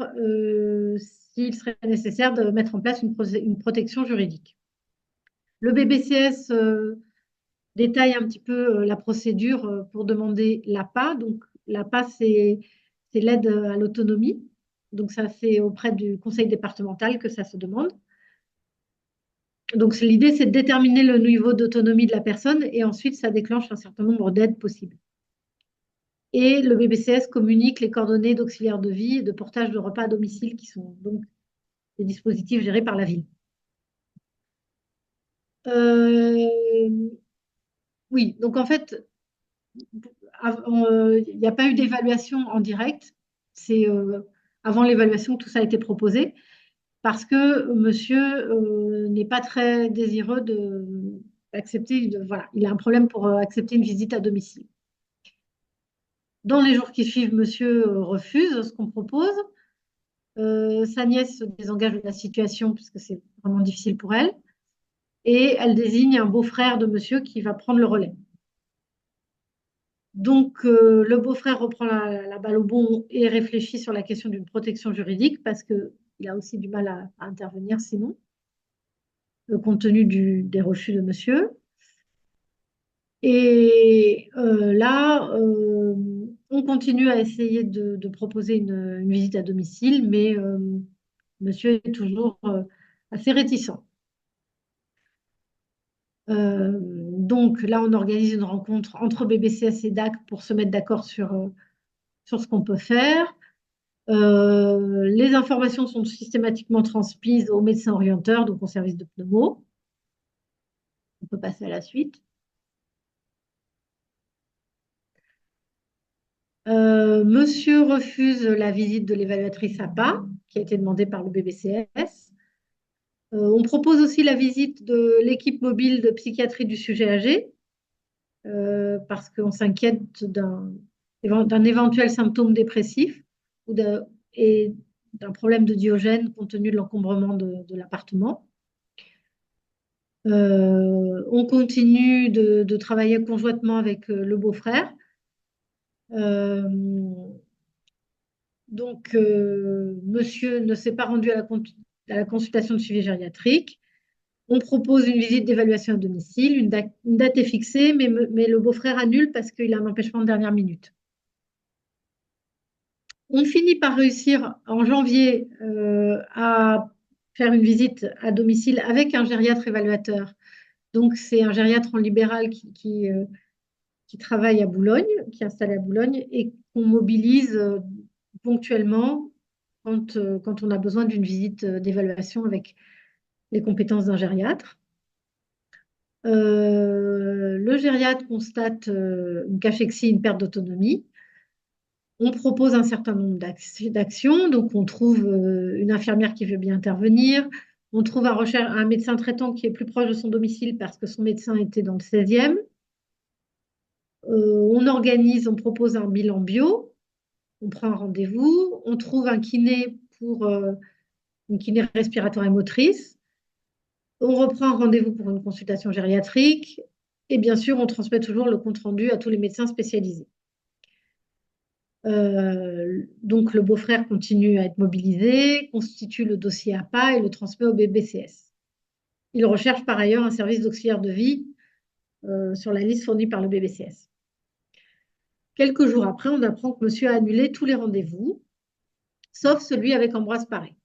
s'il serait nécessaire de mettre en place une protection juridique. Le BBCS détaille un petit peu la procédure pour demander l'APA. Donc, l'APA, c'est l'aide à l'autonomie. Donc, ça, c'est auprès du conseil départemental que ça se demande. Donc, l'idée, c'est de déterminer le niveau d'autonomie de la personne et ensuite, ça déclenche un certain nombre d'aides possibles. Et le BBCS communique les coordonnées d'auxiliaires de vie et de portage de repas à domicile qui sont donc des dispositifs gérés par la ville. Oui, donc en fait, il n'y a pas eu d'évaluation en direct. C'est avant l'évaluation que tout ça a été proposé parce que monsieur n'est pas très désireux d'accepter. Voilà, il a un problème pour accepter une visite à domicile. Dans les jours qui suivent, monsieur refuse ce qu'on propose. Sa nièce se désengage de la situation puisque c'est vraiment difficile pour elle. Et elle désigne un beau-frère de monsieur qui va prendre le relais. Donc, le beau-frère reprend la balle au bond et réfléchit sur la question d'une protection juridique parce qu'il a aussi du mal à intervenir sinon, compte tenu des refus de monsieur. Et là, on continue à essayer de proposer une visite à domicile, mais monsieur est toujours assez réticent. Donc là, on organise une rencontre entre BBCS et DAC pour se mettre d'accord sur ce qu'on peut faire. Les informations sont systématiquement transmises au médecin orienteur, donc au service de pneumo. On peut passer à la suite. Monsieur refuse la visite de l'évaluatrice APA, qui a été demandée par le BBCS. On propose aussi la visite de l'équipe mobile de psychiatrie du sujet âgé, parce qu'on s'inquiète d'un éventuel symptôme dépressif et d'un problème de Diogène compte tenu de l'encombrement de l'appartement. On continue de travailler conjointement avec le beau-frère. Donc, monsieur ne s'est pas rendu à la consultation de suivi gériatrique. On propose une visite d'évaluation à domicile. Une date est fixée, mais le beau-frère annule parce qu'il a un empêchement de dernière minute. On finit par réussir en janvier à faire une visite à domicile avec un gériatre évaluateur. Donc, c'est un gériatre en libéral qui travaille à Boulogne, qui est installé à Boulogne et qu'on mobilise ponctuellement quand on a besoin d'une visite d'évaluation avec les compétences d'un gériatre. Le gériatre constate une cachexie, une perte d'autonomie. On propose un certain nombre d'actions. Donc, on trouve une infirmière qui veut bien intervenir. On trouve un médecin traitant qui est plus proche de son domicile parce que son médecin était dans le 16e. On propose un bilan bio. On prend un rendez-vous. On trouve un kiné pour une kiné respiratoire et motrice. On reprend un rendez-vous pour une consultation gériatrique. Et bien sûr, on transmet toujours le compte-rendu à tous les médecins spécialisés. Donc, le beau-frère continue à être mobilisé, constitue le dossier APA et le transmet au BBCS. Il recherche par ailleurs un service d'auxiliaire de vie sur la liste fournie par le BBCS. Quelques jours après, on apprend que monsieur a annulé tous les rendez-vous, sauf celui avec Ambroise Paré.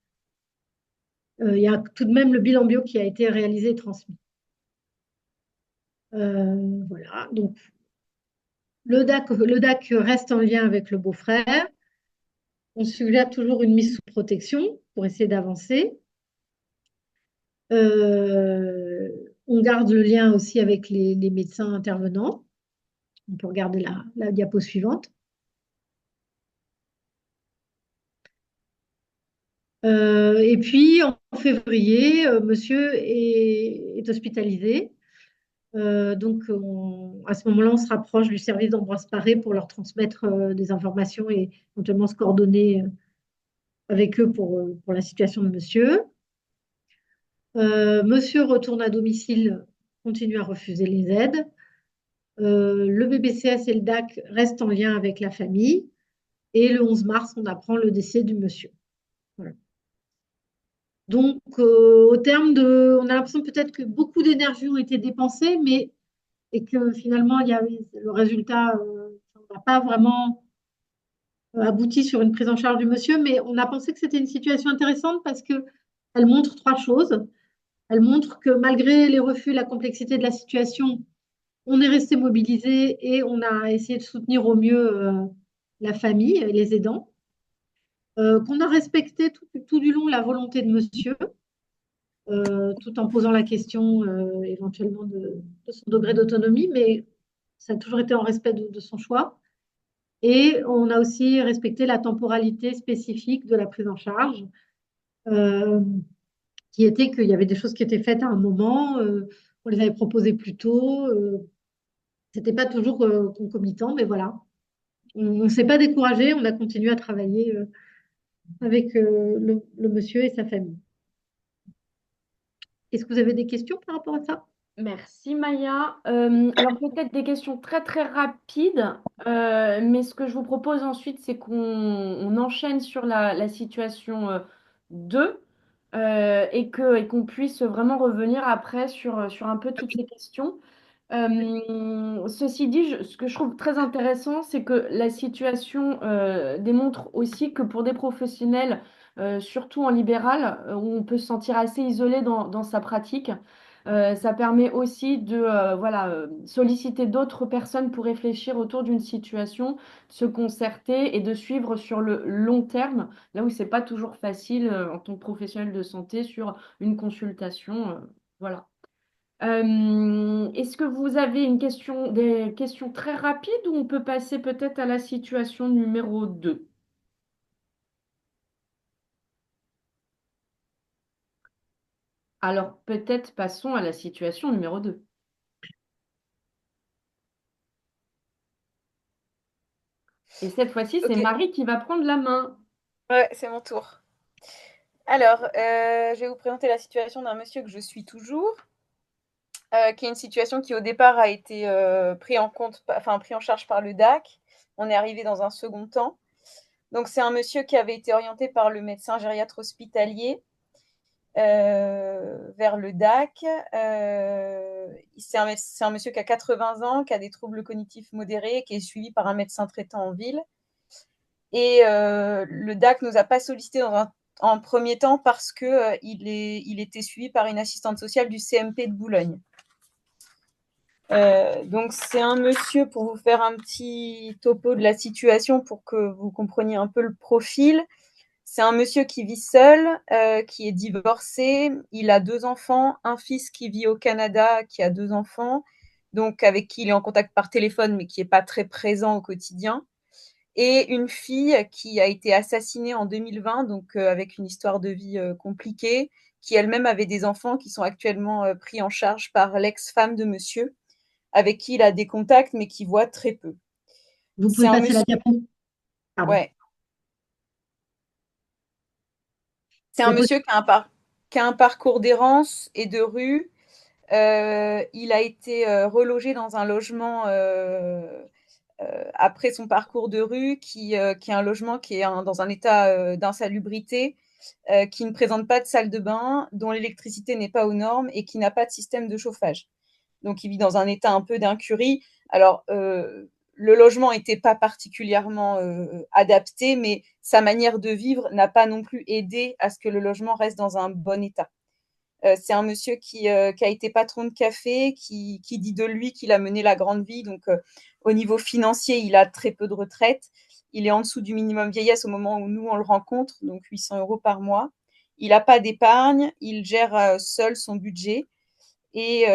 Il y a tout de même le bilan bio qui a été réalisé et transmis. Voilà, donc le DAC reste en lien avec le beau-frère. On suggère toujours une mise sous protection pour essayer d'avancer. On garde le lien aussi avec les médecins intervenants. On peut regarder la diapo suivante. Et puis, en février, monsieur est hospitalisé. Donc, à ce moment-là, on se rapproche du service d'Ambroise Paré pour leur transmettre des informations et éventuellement se coordonner avec eux pour la situation de monsieur. Monsieur retourne à domicile, continue à refuser les aides. Le BBCS et le DAC restent en lien avec la famille. Et le 11 mars, on apprend le décès du monsieur. Voilà. Donc, au terme on a l'impression peut-être que beaucoup d'énergie ont été dépensées, et que finalement, le résultat n'a pas vraiment abouti sur une prise en charge du monsieur. Mais on a pensé que c'était une situation intéressante parce qu'elle montre trois choses. Elle montre que malgré les refus, la complexité de la situation, on est resté mobilisé et on a essayé de soutenir au mieux la famille et les aidants. Qu'on a respecté tout du long la volonté de monsieur, tout en posant la question éventuellement de son degré d'autonomie, mais ça a toujours été en respect de son choix. Et on a aussi respecté la temporalité spécifique de la prise en charge, qui était qu'il y avait des choses qui étaient faites à un moment, on les avait proposées plus tôt, c'était pas toujours concomitant, mais voilà. On ne s'est pas découragé, on a continué à travailler avec le monsieur et sa famille. Est-ce que vous avez des questions par rapport à ça? Merci Maya. Alors peut-être des questions très très rapides, mais ce que je vous propose ensuite, c'est qu'on enchaîne sur la situation 2 et qu'on puisse vraiment revenir après sur un peu toutes ces questions. Ceci dit, ce que je trouve très intéressant, c'est que la situation démontre aussi que pour des professionnels, surtout en libéral, où on peut se sentir assez isolé dans sa pratique, ça permet aussi de voilà, solliciter d'autres personnes pour réfléchir autour d'une situation, se concerter et de suivre sur le long terme, là où c'est pas toujours facile en tant que professionnel de santé sur une consultation. Voilà. Est-ce que vous avez des questions très rapides ou on peut passer peut-être à la situation numéro 2? Alors peut-être passons à la situation numéro 2. Et cette fois-ci, c'est Ok, Marie qui va prendre la main. ouais, c'est mon tour. Alors, je vais vous présenter la situation d'un monsieur que je suis toujours, qui est une situation qui au départ a été pris en charge par le DAC. On est arrivé dans un second temps. Donc c'est un monsieur qui avait été orienté par le médecin gériatre hospitalier vers le DAC. C'est un monsieur qui a 80 ans, qui a des troubles cognitifs modérés, qui est suivi par un médecin traitant en ville. Et le DAC ne nous a pas sollicité en premier temps parce qu'il était suivi par une assistante sociale du CMP de Boulogne. Donc c'est un monsieur, pour vous faire un petit topo de la situation, pour que vous compreniez un peu le profil. C'est un monsieur qui vit seul, qui est divorcé. Il a 2 enfants, un fils qui vit au Canada, qui a 2 enfants, donc avec qui il est en contact par téléphone, mais qui n'est pas très présent au quotidien. Et une fille qui a été assassinée en 2020, donc avec une histoire de vie compliquée, qui elle-même avait des enfants qui sont actuellement pris en charge par l'ex-femme de monsieur, avec qui il a des contacts, mais qui voit très peu. Vous C'est pouvez un passer la monsieur, diapo. Pardon. ouais, c'est un La pos- monsieur qui a un parcours d'errance et de rue. Il a été relogé dans un logement après son parcours de rue, qui est un logement qui est dans un état d'insalubrité, qui ne présente pas de salle de bain, dont l'électricité n'est pas aux normes et qui n'a pas de système de chauffage. Donc il vit dans un état un peu d'incurie. Alors, le logement n'était pas particulièrement adapté, mais sa manière de vivre n'a pas non plus aidé à ce que le logement reste dans un bon état. C'est un monsieur qui a été patron de café, qui dit de lui qu'il a mené la grande vie. Donc, au niveau financier, il a très peu de retraite. Il est en dessous du minimum vieillesse au moment où nous, on le rencontre, donc 800 € par mois. Il n'a pas d'épargne, il gère seul son budget et,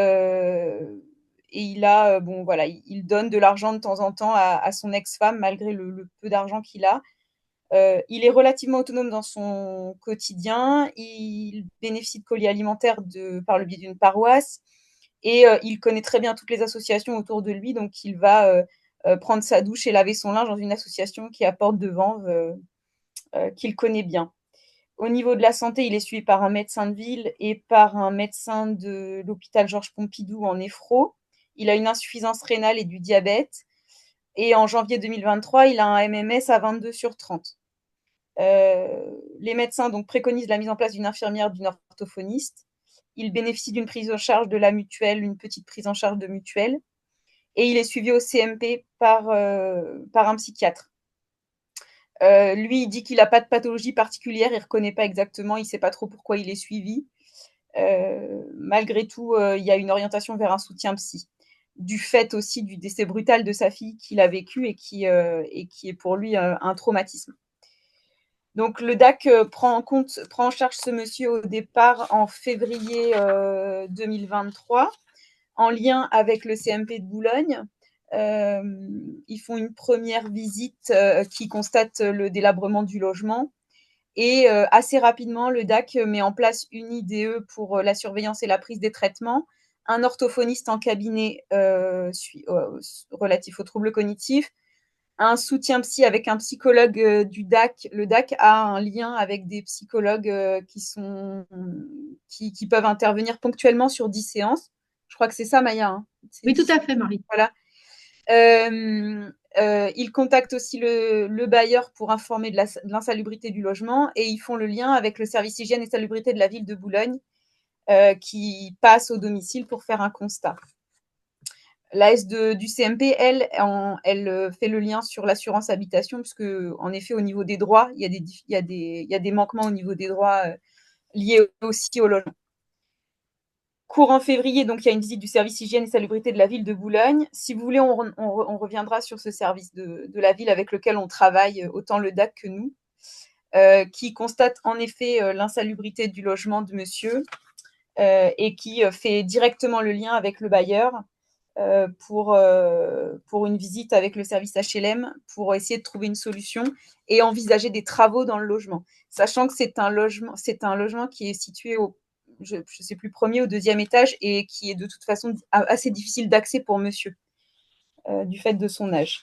il a, bon, voilà, il donne de l'argent de temps en temps à son ex-femme, malgré le peu d'argent qu'il a. Il est relativement autonome dans son quotidien. Il bénéficie de colis alimentaires par le biais d'une paroisse. Et il connaît très bien toutes les associations autour de lui. Donc, il va prendre sa douche et laver son linge dans une association qui est à Porte de Vanves, qu'il connaît bien. Au niveau de la santé, il est suivi par un médecin de ville et par un médecin de l'hôpital Georges Pompidou en néphro. Il a une insuffisance rénale et du diabète. Et en janvier 2023, il a un MMS à 22/30. Les médecins donc préconisent la mise en place d'une infirmière, d'une orthophoniste. Il bénéficie d'une prise en charge de la mutuelle, une petite prise en charge de mutuelle. Et il est suivi au CMP par un psychiatre. Lui, il dit qu'il n'a pas de pathologie particulière, il ne reconnaît pas exactement, il ne sait pas trop pourquoi il est suivi. Malgré tout, il y a une orientation vers un soutien psy. Du fait aussi du décès brutal de sa fille qu'il a vécu et qui est pour lui un traumatisme. Donc le DAC prend en charge ce monsieur au départ en février 2023, en lien avec le CMP de Boulogne. Ils font une première visite qui constate le délabrement du logement. Et assez rapidement, le DAC met en place une IDE pour la surveillance et la prise des traitements, un orthophoniste en cabinet relatif aux troubles cognitifs, un soutien psy avec un psychologue du DAC. Le DAC a un lien avec des psychologues qui peuvent intervenir ponctuellement sur 10 séances. Je crois que c'est ça, Maya. Hein. Oui, tout à fait, Marie. Voilà. Ils contactent aussi le bailleur pour informer de l'insalubrité du logement et ils font le lien avec le service hygiène et salubrité de la ville de Boulogne qui passe au domicile pour faire un constat. L'AS du CMP, elle fait le lien sur l'assurance habitation, puisque, en effet, au niveau des droits, il y a des manquements au niveau des droits liés aussi au logement. Courant février, donc il y a une visite du service hygiène et salubrité de la ville de Boulogne. Si vous voulez, on reviendra sur ce service de la ville avec lequel on travaille, autant le DAC que nous, qui constate en effet l'insalubrité du logement de monsieur et qui fait directement le lien avec le bailleur pour une visite avec le service HLM pour essayer de trouver une solution et envisager des travaux dans le logement. Sachant que c'est un logement qui est situé au, je ne sais plus, premier ou deuxième étage et qui est de toute façon assez difficile d'accès pour monsieur, du fait de son âge.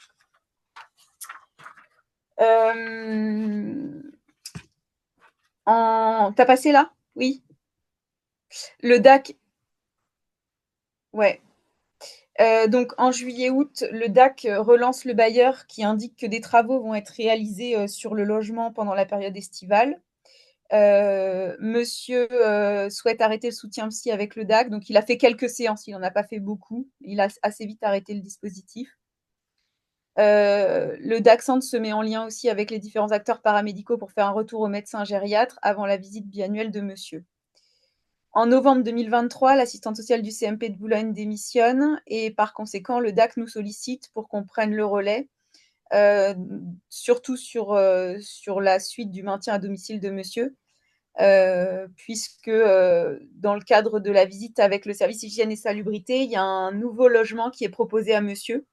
T'as passé là? Oui. Le DAC. Ouais. Donc en juillet-août, le DAC relance le bailleur qui indique que des travaux vont être réalisés sur le logement pendant la période estivale. Monsieur souhaite arrêter le soutien psy avec le DAC, donc il a fait quelques séances, il n'en a pas fait beaucoup. Il a assez vite arrêté le dispositif. Le DAC Centre se met en lien aussi avec les différents acteurs paramédicaux pour faire un retour au médecin gériatre avant la visite biannuelle de monsieur. En novembre 2023, l'assistante sociale du CMP de Boulogne démissionne et par conséquent, le DAC nous sollicite pour qu'on prenne le relais surtout sur la suite du maintien à domicile de monsieur, puisque dans le cadre de la visite avec le service hygiène et salubrité, il y a un nouveau logement qui est proposé à monsieur.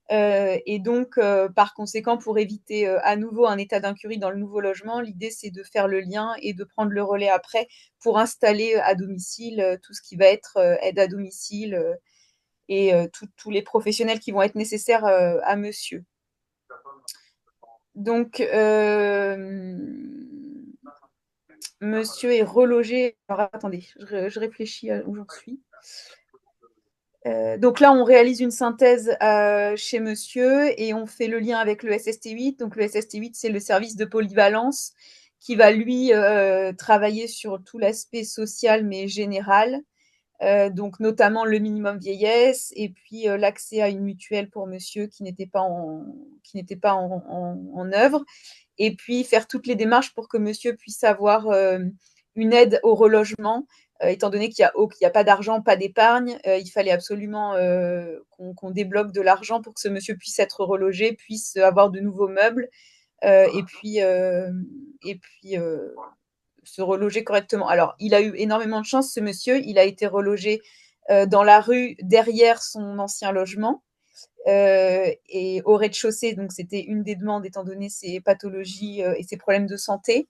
Et donc, par conséquent, pour éviter à nouveau un état d'incurie dans le nouveau logement, l'idée, c'est de faire le lien et de prendre le relais après pour installer à domicile tout ce qui va être aide à domicile et tous les professionnels qui vont être nécessaires à monsieur. Donc, monsieur est relogé. Alors, attendez, je réfléchis à où j'en suis. Donc là, on réalise une synthèse chez monsieur et on fait le lien avec le SST8. Donc le SST8, c'est le service de polyvalence qui va, lui, travailler sur tout l'aspect social mais général. Donc notamment le minimum vieillesse et puis l'accès à une mutuelle pour monsieur qui n'était pas en œuvre. Et puis faire toutes les démarches pour que monsieur puisse avoir une aide au relogement. Étant donné qu'il n'y a pas d'argent, pas d'épargne, il fallait absolument qu'on débloque de l'argent pour que ce monsieur puisse être relogé, puisse avoir de nouveaux meubles et puis se reloger correctement. Alors, il a eu énormément de chance, ce monsieur. Il a été relogé dans la rue derrière son ancien logement et au rez-de-chaussée. Donc, c'était une des demandes étant donné ses pathologies et ses problèmes de santé.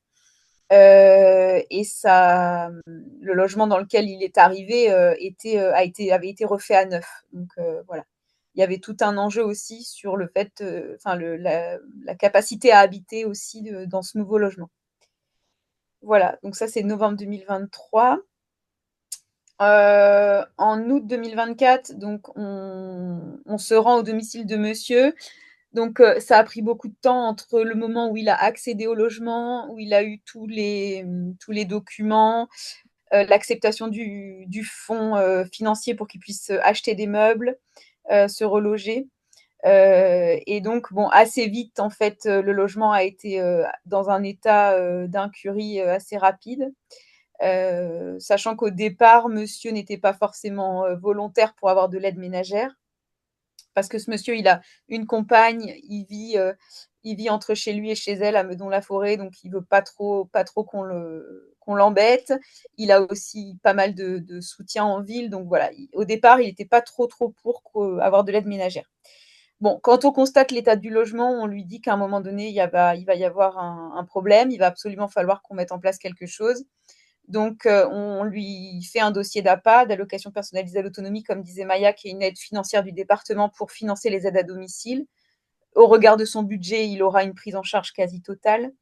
Et le logement dans lequel il est arrivé avait été refait à neuf. Donc voilà. Il y avait tout un enjeu aussi sur le fait, la capacité à habiter aussi dans ce nouveau logement. Voilà, donc ça c'est novembre 2023. En août 2024, donc on se rend au domicile de monsieur. Donc, ça a pris beaucoup de temps entre le moment où il a accédé au logement, où il a eu tous les documents, l'acceptation du fonds financier pour qu'il puisse acheter des meubles, se reloger. Et donc, bon, assez vite, en fait, le logement a été dans un état d'incurie assez rapide. Sachant qu'au départ, monsieur n'était pas forcément volontaire pour avoir de l'aide ménagère. Parce que ce monsieur, il a une compagne, il vit entre chez lui et chez elle à Meudon-la-Forêt, donc il veut pas trop qu'on l'embête. Il a aussi pas mal de soutien en ville, donc voilà. Au départ, il n'était pas trop pour avoir de l'aide ménagère. Bon, quand on constate l'état du logement, on lui dit qu'à un moment donné, il va y avoir un problème, il va absolument falloir qu'on mette en place quelque chose. Donc, on lui fait un dossier d'APA, d'allocation personnalisée à l'autonomie, comme disait Maya, qui est une aide financière du département pour financer les aides à domicile. Au regard de son budget, il aura une prise en charge quasi totale.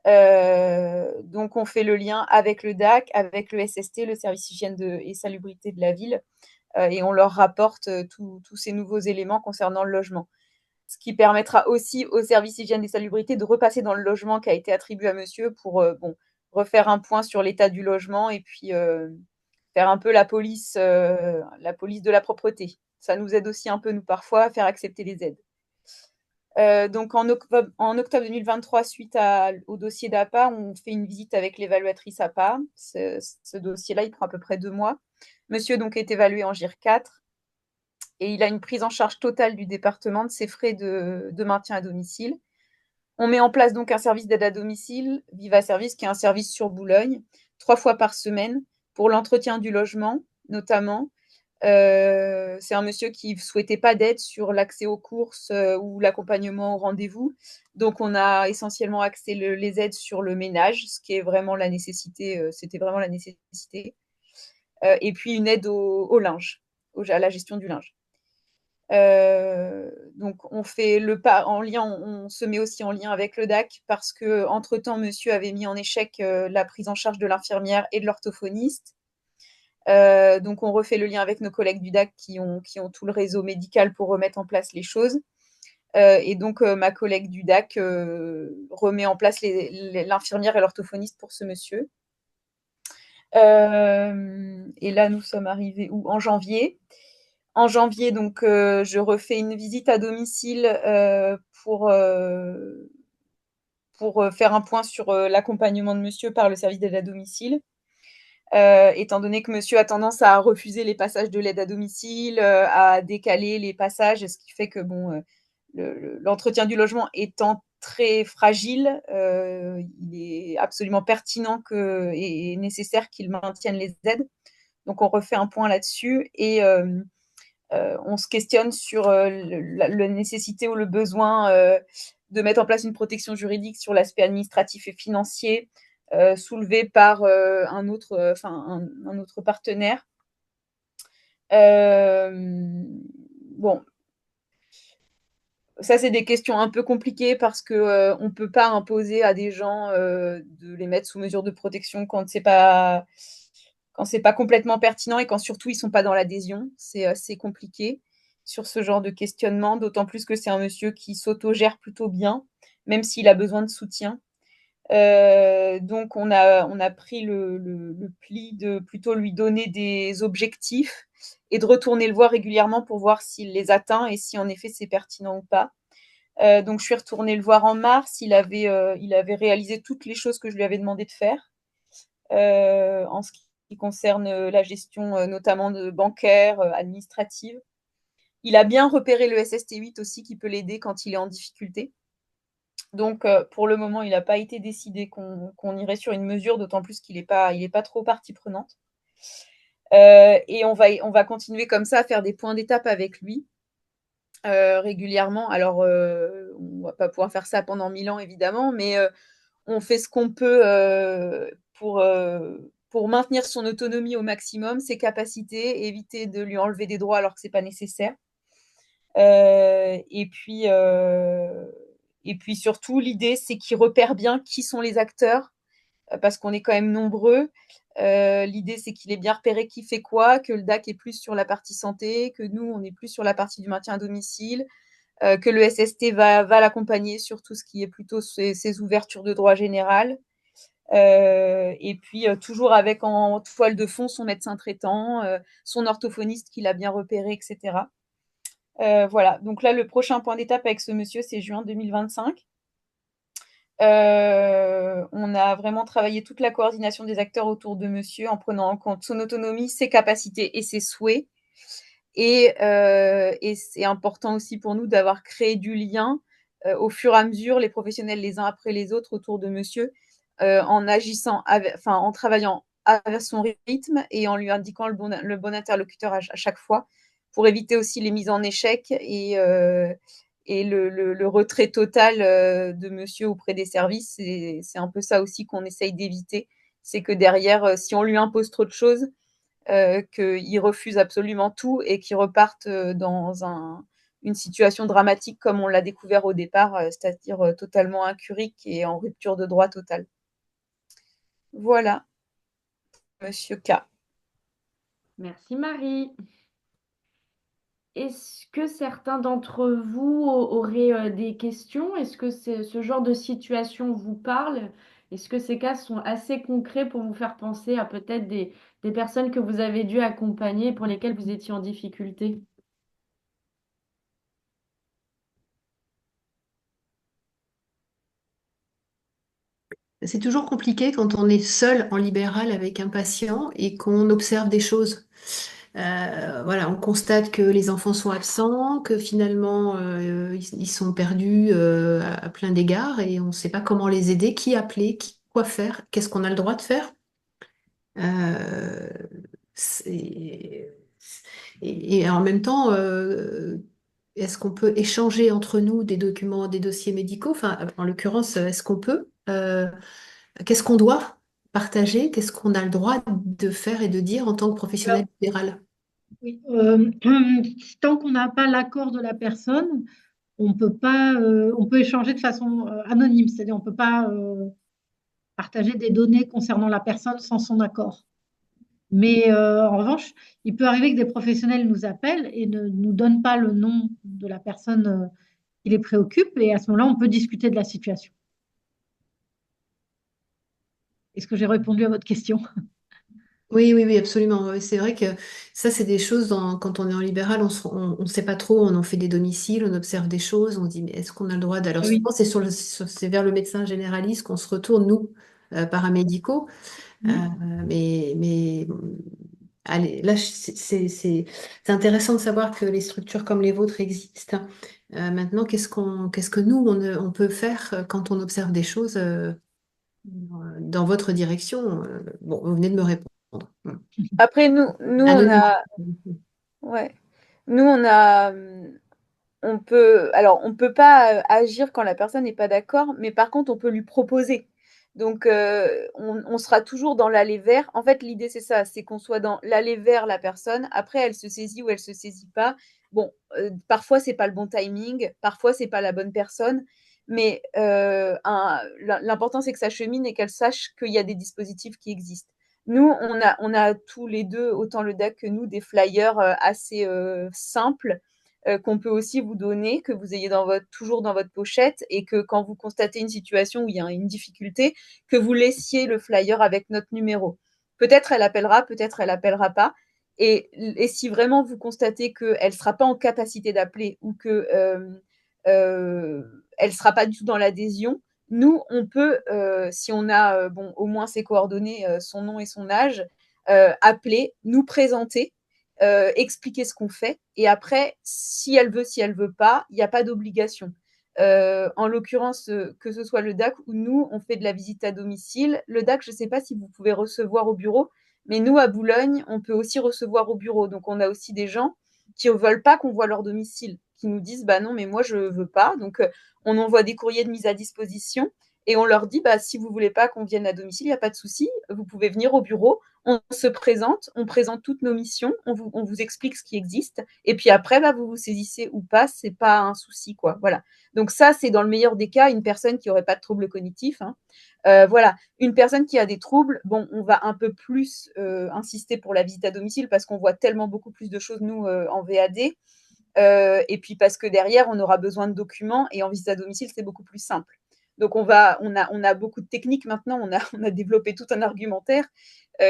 Donc, on fait le lien avec le DAC, avec le SST, le service hygiène et salubrité de la ville, et on leur rapporte tous ces nouveaux éléments concernant le logement. Ce qui permettra aussi au service hygiène et salubrité de repasser dans le logement qui a été attribué à monsieur pour refaire un point sur l'état du logement et puis faire un peu la police de la propreté. Ça nous aide aussi un peu, nous, parfois, à faire accepter les aides. Donc, en octobre 2023, suite au dossier d'APA, on fait une visite avec l'évaluatrice APA. Ce dossier-là, il prend à peu près 2 mois. Monsieur donc est évalué en GIR 4 et il a une prise en charge totale du département de ses frais de maintien à domicile. On met en place donc un service d'aide à domicile, Viva Service, qui est un service sur Boulogne, 3 fois par semaine, pour l'entretien du logement, notamment. C'est un monsieur qui ne souhaitait pas d'aide sur l'accès aux courses ou l'accompagnement au rendez-vous. Donc, on a essentiellement axé les aides sur le ménage, ce qui est vraiment la nécessité. C'était vraiment la nécessité. Et puis, une aide au linge, à la gestion du linge. Donc, on fait le pas en lien, on se met aussi en lien avec le DAC parce que entre-temps, monsieur avait mis en échec la prise en charge de l'infirmière et de l'orthophoniste. Donc, on refait le lien avec nos collègues du DAC qui ont tout le réseau médical pour remettre en place les choses. Et donc, ma collègue du DAC remet en place l'infirmière et l'orthophoniste pour ce monsieur. Et là, nous sommes arrivés en janvier. En janvier, donc, je refais une visite à domicile pour faire un point sur l'accompagnement de monsieur par le service d'aide à domicile. Étant donné que monsieur a tendance à refuser les passages de l'aide à domicile, à décaler les passages, ce qui fait que l'entretien du logement étant très fragile, il est absolument pertinent et nécessaire qu'ils maintiennent les aides. Donc, on refait un point là-dessus et on se questionne sur la nécessité ou le besoin de mettre en place une protection juridique sur l'aspect administratif et financier soulevé par un autre partenaire. Bon, ça, c'est des questions un peu compliquées parce que on peut pas imposer à des gens de les mettre sous mesure de protection quand c'est pas complètement pertinent et quand surtout ils sont pas dans l'adhésion. C'est assez compliqué sur ce genre de questionnement, d'autant plus que c'est un monsieur qui s'autogère plutôt bien, même s'il a besoin de soutien. Donc on a pris le pli de plutôt lui donner des objectifs et de retourner le voir régulièrement pour voir s'il les atteint et si en effet c'est pertinent ou pas. Donc je suis retournée le voir en mars. Il avait réalisé toutes les choses que je lui avais demandé de faire en ce qui concerne la gestion notamment de bancaire, administrative. Il a bien repéré le SST8 aussi qui peut l'aider quand il est en difficulté. Donc pour le moment, il n'a pas été décidé qu'on irait sur une mesure, d'autant plus qu'il n'est pas trop partie prenante. Et on va continuer comme ça à faire des points d'étape avec lui régulièrement. Alors, on ne va pas pouvoir faire ça pendant 1000 ans, évidemment, mais on fait ce qu'on peut pour maintenir son autonomie au maximum, ses capacités, éviter de lui enlever des droits alors que ce n'est pas nécessaire. Et puis surtout, l'idée, c'est qu'il repère bien qui sont les acteurs, parce qu'on est quand même nombreux. L'idée, c'est qu'il ait bien repéré qui fait quoi, que le DAC est plus sur la partie santé, que nous, on est plus sur la partie du maintien à domicile, que le SST va l'accompagner sur tout ce qui est plutôt ses ouvertures de droit général. Et puis, toujours avec en toile de fond son médecin traitant, son orthophoniste qu'il a bien repéré, etc. Voilà, donc là, le prochain point d'étape avec ce monsieur, c'est juin 2025. On a vraiment travaillé toute la coordination des acteurs autour de monsieur en prenant en compte son autonomie, ses capacités et ses souhaits. Et c'est important aussi pour nous d'avoir créé du lien au fur et à mesure, les professionnels les uns après les autres autour de monsieur, en agissant, en travaillant à son rythme et en lui indiquant le bon interlocuteur à chaque fois pour éviter aussi les mises en échec et le retrait total de monsieur auprès des services. C'est un peu ça aussi qu'on essaye d'éviter. C'est que derrière, si on lui impose trop de choses, qu'il refuse absolument tout et qu'il reparte dans une situation dramatique comme on l'a découvert au départ, c'est-à-dire totalement incurique et en rupture de droit totale. Voilà, Monsieur K. Merci Marie. Est-ce que certains d'entre vous auraient des questions? Est-ce que ce genre de situation vous parle? Est-ce que ces cas sont assez concrets pour vous faire penser à peut-être des personnes que vous avez dû accompagner pour lesquelles vous étiez en difficulté? C'est toujours compliqué quand on est seul en libéral avec un patient et qu'on observe des choses. Voilà, on constate que les enfants sont absents, que finalement ils sont perdus à plein d'égards et on ne sait pas comment les aider, qui appeler, quoi faire, qu'est-ce qu'on a le droit de faire. Euh, c'est- et en même temps, est-ce qu'on peut échanger entre nous des documents, des dossiers médicaux? Enfin, en l'occurrence, est-ce qu'on peut? Qu'est-ce qu'on doit partager? Qu'est-ce qu'on a le droit de faire et de dire en tant que Alors, professionnel libéral? oui, tant qu'on n'a pas l'accord de la personne, on peut pas, on peut échanger de façon anonyme, c'est-à-dire on ne peut pas partager des données concernant la personne sans son accord. Mais en revanche, il peut arriver que des professionnels nous appellent et ne nous donnent pas le nom de la personne qui les préoccupe, et à ce moment-là, on peut discuter de la situation. Est-ce que j'ai répondu à votre question? Oui, oui, oui, absolument. Ouais, c'est vrai que ça, c'est des choses, quand on est en libéral, on sait pas trop, on en fait des domiciles, on observe des choses, on se dit, mais est-ce qu'on a le droit Alors Oui. souvent, c'est vers le médecin généraliste qu'on se retourne, nous, paramédicaux. Mais allez, là, c'est intéressant de savoir que les structures comme les vôtres existent. Maintenant, qu'est-ce que nous, on peut faire quand on observe des choses dans votre direction? Bon, vous venez de me répondre. Après, nous, on Anonyme. a, ouais, nous, on a, on peut pas agir quand la personne n'est pas d'accord, mais par contre, on peut lui proposer. Donc, on sera toujours dans l'aller vers. En fait, l'idée, c'est ça, c'est qu'on soit dans l'aller vers la personne. Après, elle se saisit ou elle se saisit pas. Bon, parfois, c'est pas le bon timing, parfois, c'est pas la bonne personne. Mais l'important, c'est que ça chemine et qu'elle sache qu'il y a des dispositifs qui existent. Nous, on a tous les deux, autant le DAC que nous, des flyers assez simples qu'on peut aussi vous donner, que vous ayez toujours dans votre pochette et que quand vous constatez une situation où il y a une difficulté, que vous laissiez le flyer avec notre numéro. Peut-être peut-être elle appellera pas. Et si vraiment vous constatez qu'elle ne sera pas en capacité d'appeler ou que elle ne sera pas du tout dans l'adhésion, nous, on peut, si on a bon, au moins ses coordonnées, son nom et son âge, appeler, nous présenter, expliquer ce qu'on fait. Et après, si elle veut pas, il n'y a pas d'obligation. En l'occurrence, que ce soit le DAC ou nous, on fait de la visite à domicile. Le DAC, je ne sais pas si vous pouvez recevoir au bureau, mais nous, à Boulogne, on peut aussi recevoir au bureau. Donc, on a aussi des gens qui ne veulent pas qu'on voit leur domicile, qui nous disent, bah non, mais moi, je ne veux pas. Donc, on envoie des courriers de mise à disposition et on leur dit, bah, si vous ne voulez pas qu'on vienne à domicile, il n'y a pas de souci, vous pouvez venir au bureau, on se présente, on présente toutes nos missions, on vous explique ce qui existe, et puis après, bah, vous vous saisissez ou pas, c'est pas un souci, quoi. Voilà. Donc ça, c'est dans le meilleur des cas, une personne qui n'aurait pas de troubles cognitifs. Hein. Voilà. Une personne qui a des troubles, bon, on va un peu plus insister pour la visite à domicile parce qu'on voit tellement beaucoup plus de choses, nous, en VAD. Et puis parce que derrière, on aura besoin de documents et en visite à domicile, c'est beaucoup plus simple. Donc on a beaucoup de techniques maintenant, on a développé tout un argumentaire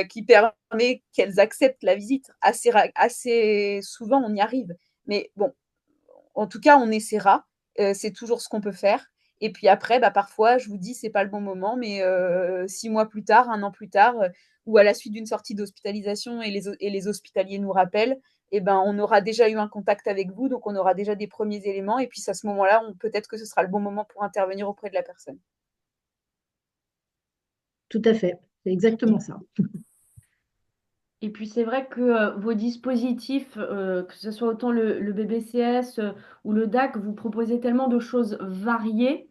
qui permet qu'elles acceptent la visite. Assez souvent, on y arrive. Mais bon, en tout cas, on essaiera. C'est toujours ce qu'on peut faire. Et puis après, bah, parfois, je vous dis, c'est pas le bon moment, mais 6 mois plus tard, un an plus tard, ou à la suite d'une sortie d'hospitalisation et les hospitaliers nous rappellent, eh ben, on aura déjà eu un contact avec vous, donc on aura déjà des premiers éléments. Et puis à ce moment-là, peut-être que ce sera le bon moment pour intervenir auprès de la personne. Tout à fait, c'est exactement ça. Et puis c'est vrai que vos dispositifs, que ce soit autant le BBCS ou le DAC, vous proposez tellement de choses variées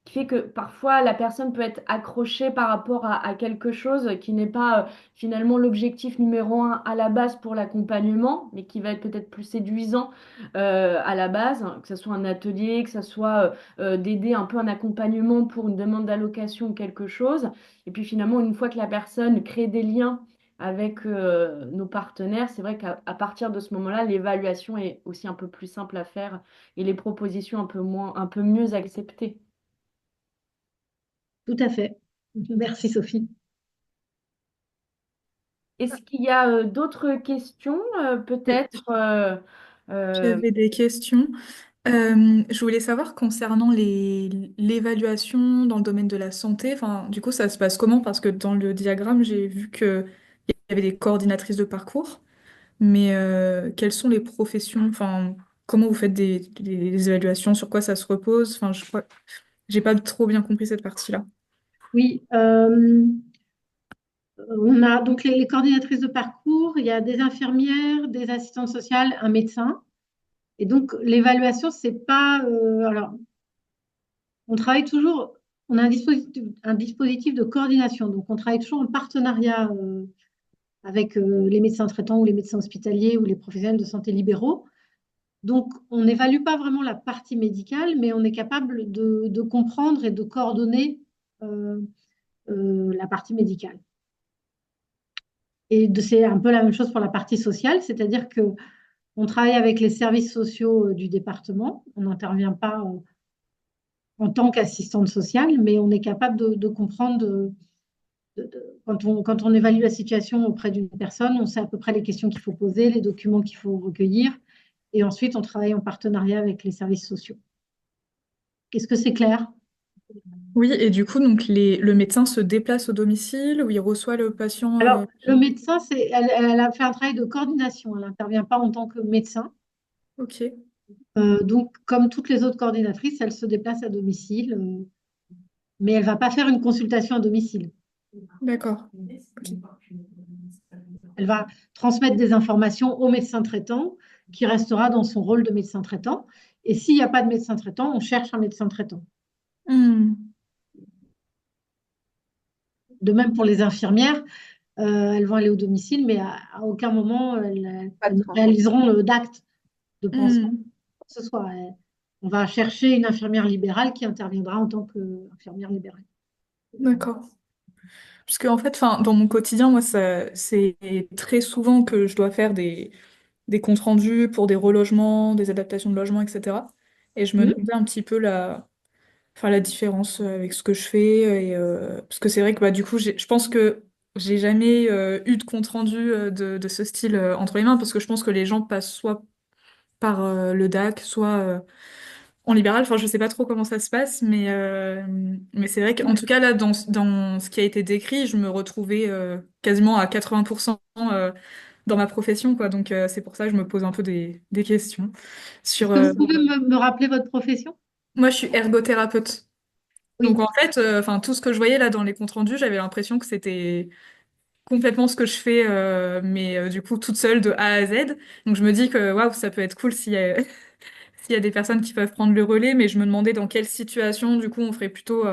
qui fait que parfois la personne peut être accrochée par rapport à quelque chose qui n'est pas finalement l'objectif numéro un à la base pour l'accompagnement, mais qui va être peut-être plus séduisant à la base, hein, que ce soit un atelier, que ce soit d'aider un peu un accompagnement pour une demande d'allocation ou quelque chose. Et puis finalement, une fois que la personne crée des liens avec nos partenaires, c'est vrai qu'à partir de ce moment-là, l'évaluation est aussi un peu plus simple à faire et les propositions un peu mieux acceptées. Tout à fait. Merci Sophie. Est-ce qu'il y a d'autres questions, peut-être J'avais des questions. Je voulais savoir concernant l'évaluation dans le domaine de la santé, enfin, du coup, ça se passe comment? Parce que dans le diagramme, j'ai vu qu'il y avait des coordinatrices de parcours, mais quelles sont les professions, enfin, comment vous faites des évaluations, sur quoi ça se repose? Enfin, je crois, j'ai pas trop bien compris cette partie-là. Oui, on a donc les coordinatrices de parcours, il y a des infirmières, des assistantes sociales, un médecin. Et donc l'évaluation, c'est pas. Alors, on travaille toujours, on a un dispositif de coordination. Donc on travaille toujours en partenariat avec les médecins traitants ou les médecins hospitaliers ou les professionnels de santé libéraux. Donc, on n'évalue pas vraiment la partie médicale, mais on est capable de comprendre et de coordonner euh, la partie médicale. Et c'est un peu la même chose pour la partie sociale, c'est-à-dire que on travaille avec les services sociaux du département. On n'intervient pas en tant qu'assistante sociale, mais on est capable de comprendre quand on évalue la situation auprès d'une personne, on sait à peu près les questions qu'il faut poser, les documents qu'il faut recueillir. Et ensuite, on travaille en partenariat avec les services sociaux. Est-ce que c'est clair? Oui, et du coup, donc le médecin se déplace au domicile où il reçoit le patient. Alors, le médecin, elle a fait un travail de coordination. Elle n'intervient pas en tant que médecin. Ok. Donc, comme toutes les autres coordinatrices, elle se déplace à domicile, mais elle ne va pas faire une consultation à domicile. D'accord. Ok. Elle va transmettre des informations au médecin traitant qui restera dans son rôle de médecin traitant. Et s'il n'y a pas de médecin traitant, on cherche un médecin traitant. Hmm. De même pour les infirmières, elles vont aller au domicile, mais à aucun moment Pas de elles ne transport. réaliseront d'acte de pansement. Hmm. Que ce soit, on va chercher une infirmière libérale qui interviendra en tant qu'infirmière libérale. D'accord. Parce qu'en fait, enfin, dans mon quotidien, moi, c'est très souvent que je dois faire des comptes rendus pour des relogements, des adaptations de logements, etc. Et je me Hmm. demandais un petit peu enfin, la différence avec ce que je fais. Parce que c'est vrai que bah, du coup, je pense que j'ai jamais eu de compte rendu de ce style entre les mains, parce que je pense que les gens passent soit par le DAC, soit en libéral. Enfin, je sais pas trop comment ça se passe, mais c'est vrai qu'en tout cas, là, dans ce qui a été décrit, je me retrouvais quasiment à 80% dans ma profession, quoi. Donc, c'est pour ça que je me pose un peu des questions Est-ce sur... que vous pouvez me rappeler votre profession? Moi, je suis ergothérapeute. Donc, Oui. en fait, enfin, tout ce que je voyais là dans les comptes rendus, j'avais l'impression que c'était complètement ce que je fais, mais du coup, toute seule de A à Z. Donc, je me dis que, waouh, ça peut être cool s'il y a... s'il y a des personnes qui peuvent prendre le relais, mais je me demandais dans quelle situation, du coup, on ferait plutôt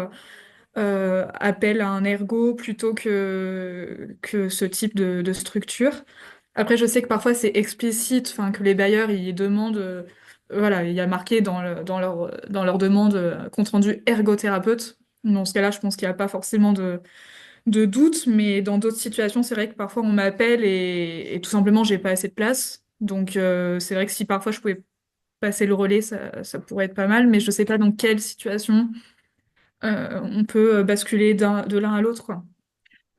appel à un ergo plutôt que ce type de structure. Après, je sais que parfois c'est explicite, enfin, que les bailleurs, ils demandent, voilà, il y a marqué dans leur demande compte rendu ergothérapeute. Dans ce cas-là, je pense qu'il n'y a pas forcément de doute, mais dans d'autres situations, c'est vrai que parfois on m'appelle et tout simplement, j'ai pas assez de place. Donc, c'est vrai que si parfois je pouvais passer le relais, ça pourrait être pas mal, mais je sais pas dans quelle situation on peut basculer de l'un à l'autre, quoi.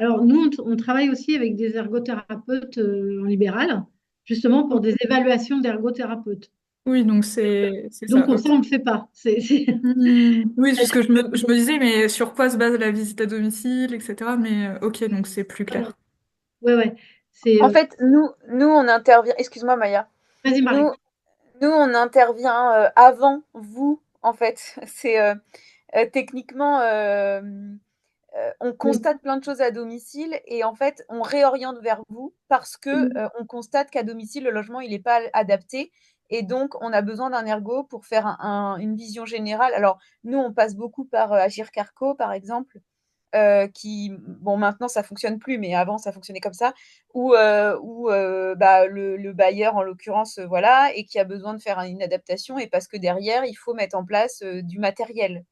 Alors, nous, on travaille aussi avec des ergothérapeutes en libéral, justement pour des évaluations d'ergothérapeutes. Oui, donc c'est Donc, ça. Ok. ça, on ne le fait pas. Oui, c'est ce que je me disais, mais sur quoi se base la visite à domicile, etc. Mais ok, donc c'est plus clair. Ouais, ouais. C'est, En fait, nous, on intervient. Excuse-moi, Maya. Vas-y, Marie. Nous, nous, on intervient avant vous, en fait. C'est techniquement, on Oui. constate plein de choses à domicile et en fait, on réoriente vers vous parce que on constate qu'à domicile, le logement, il n'est pas adapté. Et donc, on a besoin d'un ergo pour faire une vision générale. Alors, nous, on passe beaucoup par Agir Carco, par exemple, qui, bon, maintenant, ça fonctionne plus, mais avant, ça fonctionnait comme ça, où bah, le bailleur, en l'occurrence, voilà, et qui a besoin de faire une adaptation, et parce que derrière, il faut mettre en place du matériel.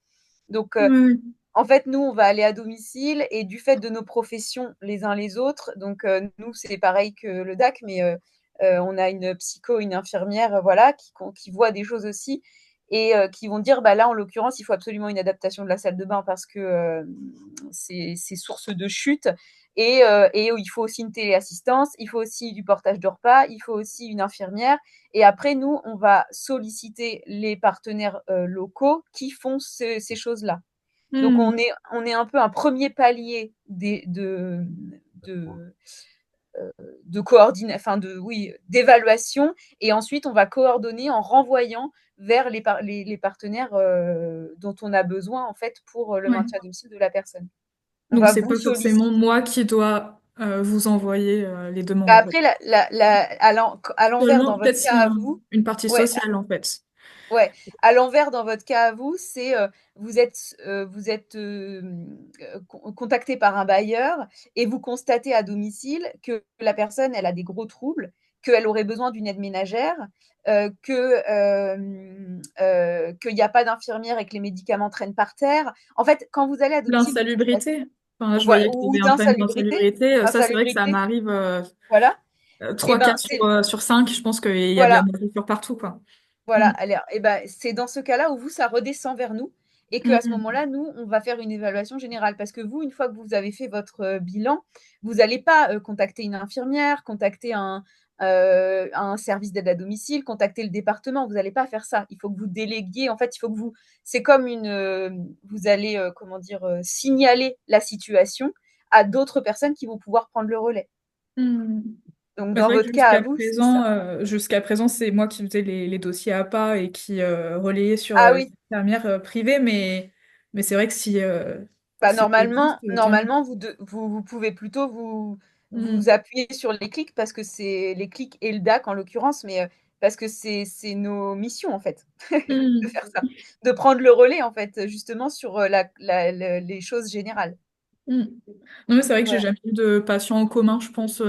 Donc, Oui, en fait, nous, on va aller à domicile et du fait de nos professions les uns les autres, donc nous, c'est pareil que le DAC, mais on a une psycho, une infirmière, voilà, qui voit des choses aussi et qui vont dire, bah là, en l'occurrence, il faut absolument une adaptation de la salle de bain parce que c'est source de chute et il faut aussi une téléassistance, il faut aussi du portage de repas, il faut aussi une infirmière. Et après, nous, on va solliciter les partenaires locaux qui font ces choses-là. Donc, oui. on est un peu un premier palier de, enfin oui, d'évaluation. Et ensuite, on va coordonner en renvoyant vers les partenaires dont on a besoin en fait pour le Ouais. maintien à domicile de la personne. On Donc va c'est vous pas forcément solliciter. moi qui dois vous envoyer les demandes, Bah, en fait. après, à l'envers Seulement dans votre peut-être cas à vous, une partie ouais, sociale, en fait. ouais, à l'envers dans votre cas à vous, c'est vous êtes contacté par un bailleur et vous constatez à domicile que la personne elle a des gros troubles, qu'elle aurait besoin d'une aide ménagère, qu'il n'y a pas d'infirmière et que les médicaments traînent par terre. En fait, quand vous allez à domicile, de toute façon, L'insalubrité. Enfin, je voyais qu'il y avait un problème d'insalubrité. Ça, c'est vrai que ça d'insalubrité, m'arrive voilà. Et 3 ben cas c'est sur 5. Je pense qu'il y a de la voilà. nourriture partout, quoi. Voilà, Mm. alors, et ben, c'est dans ce cas-là où vous, ça redescend vers nous et qu'à ce Mm. moment-là, nous, on va faire une évaluation générale. Parce que vous, une fois que vous avez fait votre bilan, vous n'allez pas contacter une infirmière, contacter un service d'aide à domicile, contacter le département. Vous n'allez pas faire ça. Il faut que vous déléguiez. En fait, il faut que vous. C'est comme vous allez, comment dire, signaler la situation à d'autres personnes qui vont pouvoir prendre le relais. Mm. Donc, Mais c'est dans vrai que votre cas à vous, c'est ça. jusqu'à présent, c'est moi qui faisais les dossiers à pas et qui relayais sur Ah les oui, infirmières privées, mais c'est vrai que bah, si ça existe, tant mieux. normalement vous pouvez plutôt vous Mm. appuyer sur les clics parce que c'est les clics et le DAC en l'occurrence, mais parce que c'est nos missions en fait de Mm. faire ça, de prendre le relais en fait, justement sur les choses générales. Mm. Non, mais c'est vrai que j'ai Voilà. jamais eu de patients en commun, je pense,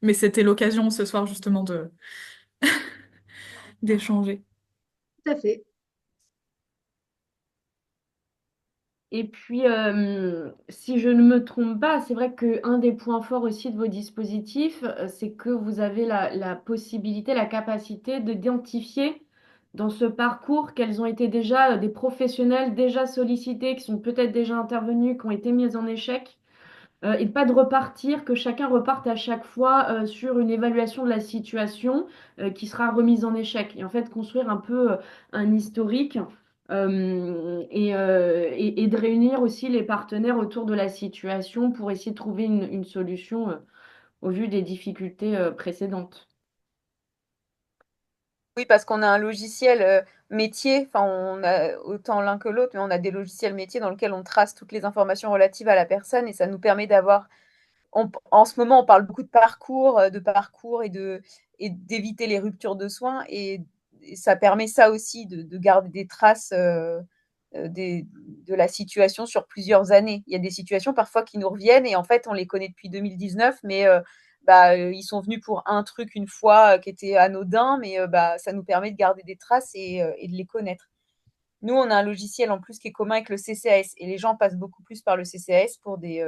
mais c'était l'occasion ce soir justement de d'échanger. Tout à fait. Et puis, si je ne me trompe pas, c'est vrai qu'un des points forts aussi de vos dispositifs, c'est que vous avez la possibilité, la capacité d'identifier dans ce parcours quels ont été déjà des professionnels déjà sollicités, qui sont peut-être déjà intervenus, qui ont été mis en échec, et de pas de repartir, que chacun reparte à chaque fois sur une évaluation de la situation qui sera remise en échec. Et en fait, construire un peu un historique et de réunir aussi les partenaires autour de la situation pour essayer de trouver une solution au vu des difficultés précédentes. Oui, parce qu'on a un logiciel métier, enfin on a autant l'un que l'autre, mais on a des logiciels métiers dans lesquels on trace toutes les informations relatives à la personne et ça nous permet d'avoir en ce moment, on parle beaucoup de parcours et d'éviter les ruptures de soins. Et ça permet ça aussi de garder des traces de la situation sur plusieurs années. Il y a des situations parfois qui nous reviennent et en fait, on les connaît depuis 2019, mais ils sont venus pour un truc une fois qui était anodin, mais ça nous permet de garder des traces et de les connaître. Nous, on a un logiciel en plus qui est commun avec le CCAS et les gens passent beaucoup plus par le CCAS pour des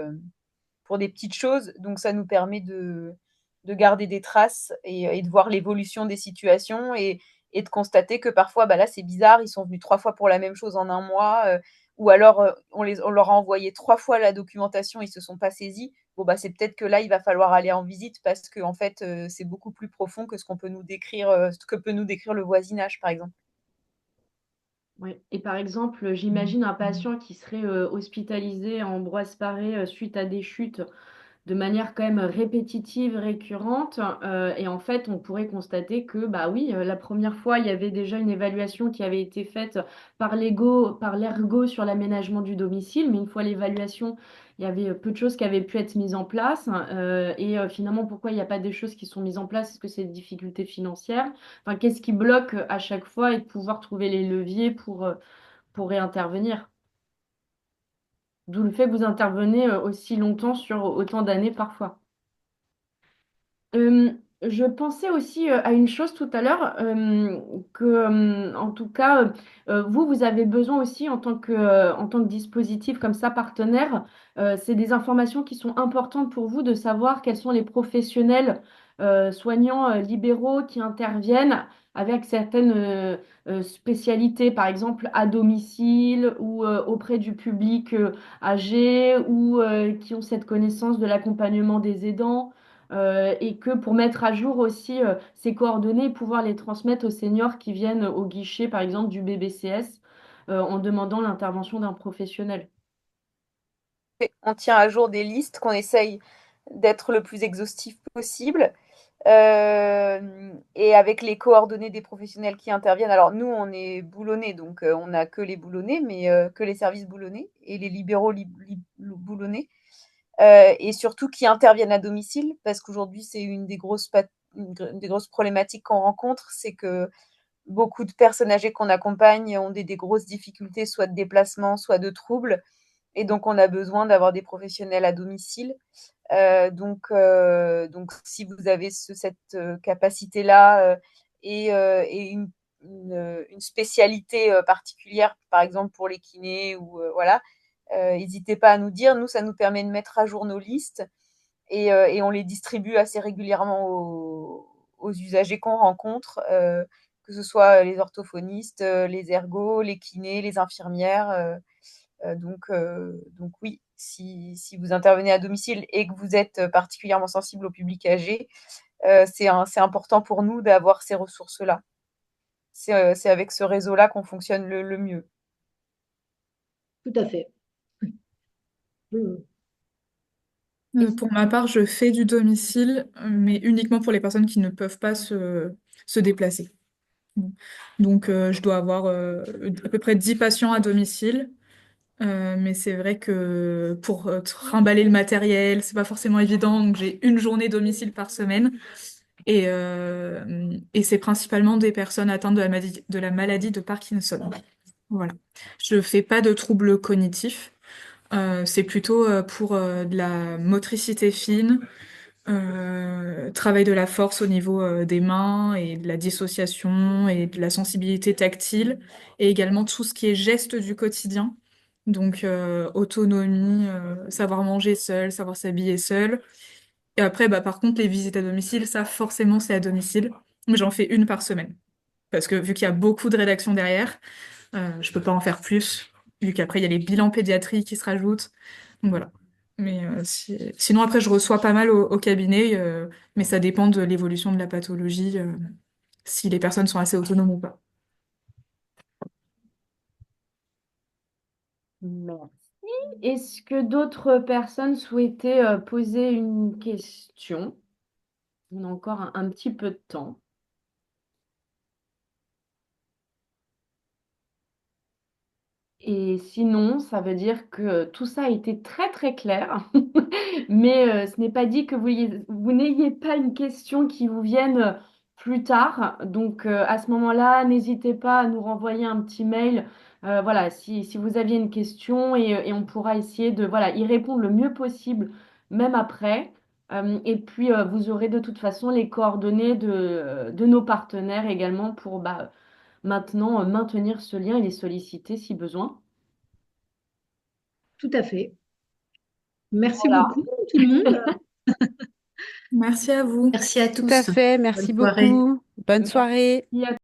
petites choses. Donc, ça nous permet de garder des traces et de voir l'évolution des situations et de constater que parfois, là, c'est bizarre, ils sont venus 3 fois pour la même chose en un mois, ou alors on leur a envoyé 3 fois la documentation, ils ne se sont pas saisis. Bon, c'est peut-être que là, il va falloir aller en visite parce que en fait, c'est beaucoup plus profond que ce qu'on peut nous décrire, ce que peut nous décrire le voisinage, par exemple. Oui. Et par exemple, j'imagine un patient qui serait hospitalisé en Ambroise Paré suite à des chutes de manière quand même répétitive, récurrente. Et en fait, on pourrait constater que, bah oui, la première fois, il y avait déjà une évaluation qui avait été faite par l'ergo sur l'aménagement du domicile, mais une fois l'évaluation, il y avait peu de choses qui avaient pu être mises en place. Finalement, pourquoi il n'y a pas des choses qui sont mises en place? Est-ce que c'est des difficultés financières? Enfin, qu'est-ce qui bloque à chaque fois et de pouvoir trouver les leviers pour réintervenir? D'où le fait que vous intervenez aussi longtemps sur autant d'années parfois. Je pensais aussi à une chose tout à l'heure, en tout cas, vous avez besoin aussi en tant que dispositif comme ça, partenaire, c'est des informations qui sont importantes pour vous de savoir quels sont les professionnels soignants libéraux qui interviennent avec certaines spécialités, par exemple à domicile ou auprès du public âgé ou qui ont cette connaissance de l'accompagnement des aidants et que pour mettre à jour aussi ces coordonnées et pouvoir les transmettre aux seniors qui viennent au guichet, par exemple, du BBCS, en demandant l'intervention d'un professionnel. On tient à jour des listes, qu'on essaye d'être le plus exhaustif possible. Et avec les coordonnées des professionnels qui interviennent. Alors nous, on est boulonnais, donc on n'a que les boulonnais, mais que les services boulonnais et les libéraux boulonnais. Et surtout qui interviennent à domicile, parce qu'aujourd'hui, c'est une des grosses problématiques qu'on rencontre, c'est que beaucoup de personnes âgées qu'on accompagne ont des grosses difficultés, soit de déplacement, soit de troubles. Et donc, on a besoin d'avoir des professionnels à domicile. Donc, si vous avez cette capacité-là et une spécialité particulière, par exemple pour les kinés, ou voilà, n'hésitez pas à nous dire. Nous, ça nous permet de mettre à jour nos listes et on les distribue assez régulièrement aux usagers qu'on rencontre, que ce soit les orthophonistes, les ergos, les kinés, les infirmières. Donc oui, si vous intervenez à domicile et que vous êtes particulièrement sensible au public âgé, c'est important pour nous d'avoir ces ressources-là. C'est avec ce réseau-là qu'on fonctionne le mieux. Tout à fait. Mm. Pour ma part, je fais du domicile, mais uniquement pour les personnes qui ne peuvent pas se déplacer. Donc, je dois avoir à peu près 10 patients à domicile. Mais c'est vrai que pour trimballer le matériel, c'est pas forcément évident. Donc, j'ai une journée domicile par semaine. Et c'est principalement des personnes atteintes de la maladie de Parkinson. Voilà. Je fais pas de troubles cognitifs. C'est plutôt pour de la motricité fine, travail de la force au niveau des mains et de la dissociation et de la sensibilité tactile, et également tout ce qui est geste du quotidien. Donc autonomie, savoir manger seul, savoir s'habiller seul. Et après, bah, par contre, les visites à domicile, ça forcément c'est à domicile. Mais j'en fais une par semaine. Parce que vu qu'il y a beaucoup de rédaction derrière, je peux pas en faire plus, vu qu'après il y a les bilans pédiatriques qui se rajoutent. Donc voilà. Mais sinon, après, je reçois pas mal au cabinet, mais ça dépend de l'évolution de la pathologie, si les personnes sont assez autonomes ou pas. Merci. Est-ce que d'autres personnes souhaitaient poser une question? On a encore un petit peu de temps. Et sinon, ça veut dire que tout ça a été très très clair, mais ce n'est pas dit que vous n'ayez pas une question qui vous vienne plus tard. Donc à ce moment-là, n'hésitez pas à nous renvoyer un petit mail. Voilà, si vous aviez une question et on pourra essayer de voilà, y répondre le mieux possible, même après. Et puis vous aurez de toute façon les coordonnées de nos partenaires également pour maintenant maintenir ce lien et les solliciter si besoin. Tout à fait. Merci Voilà. beaucoup, tout le monde. Merci à vous. Merci à Tout à tous. fait, Bonne merci soirée. beaucoup. Bonne soirée. Merci à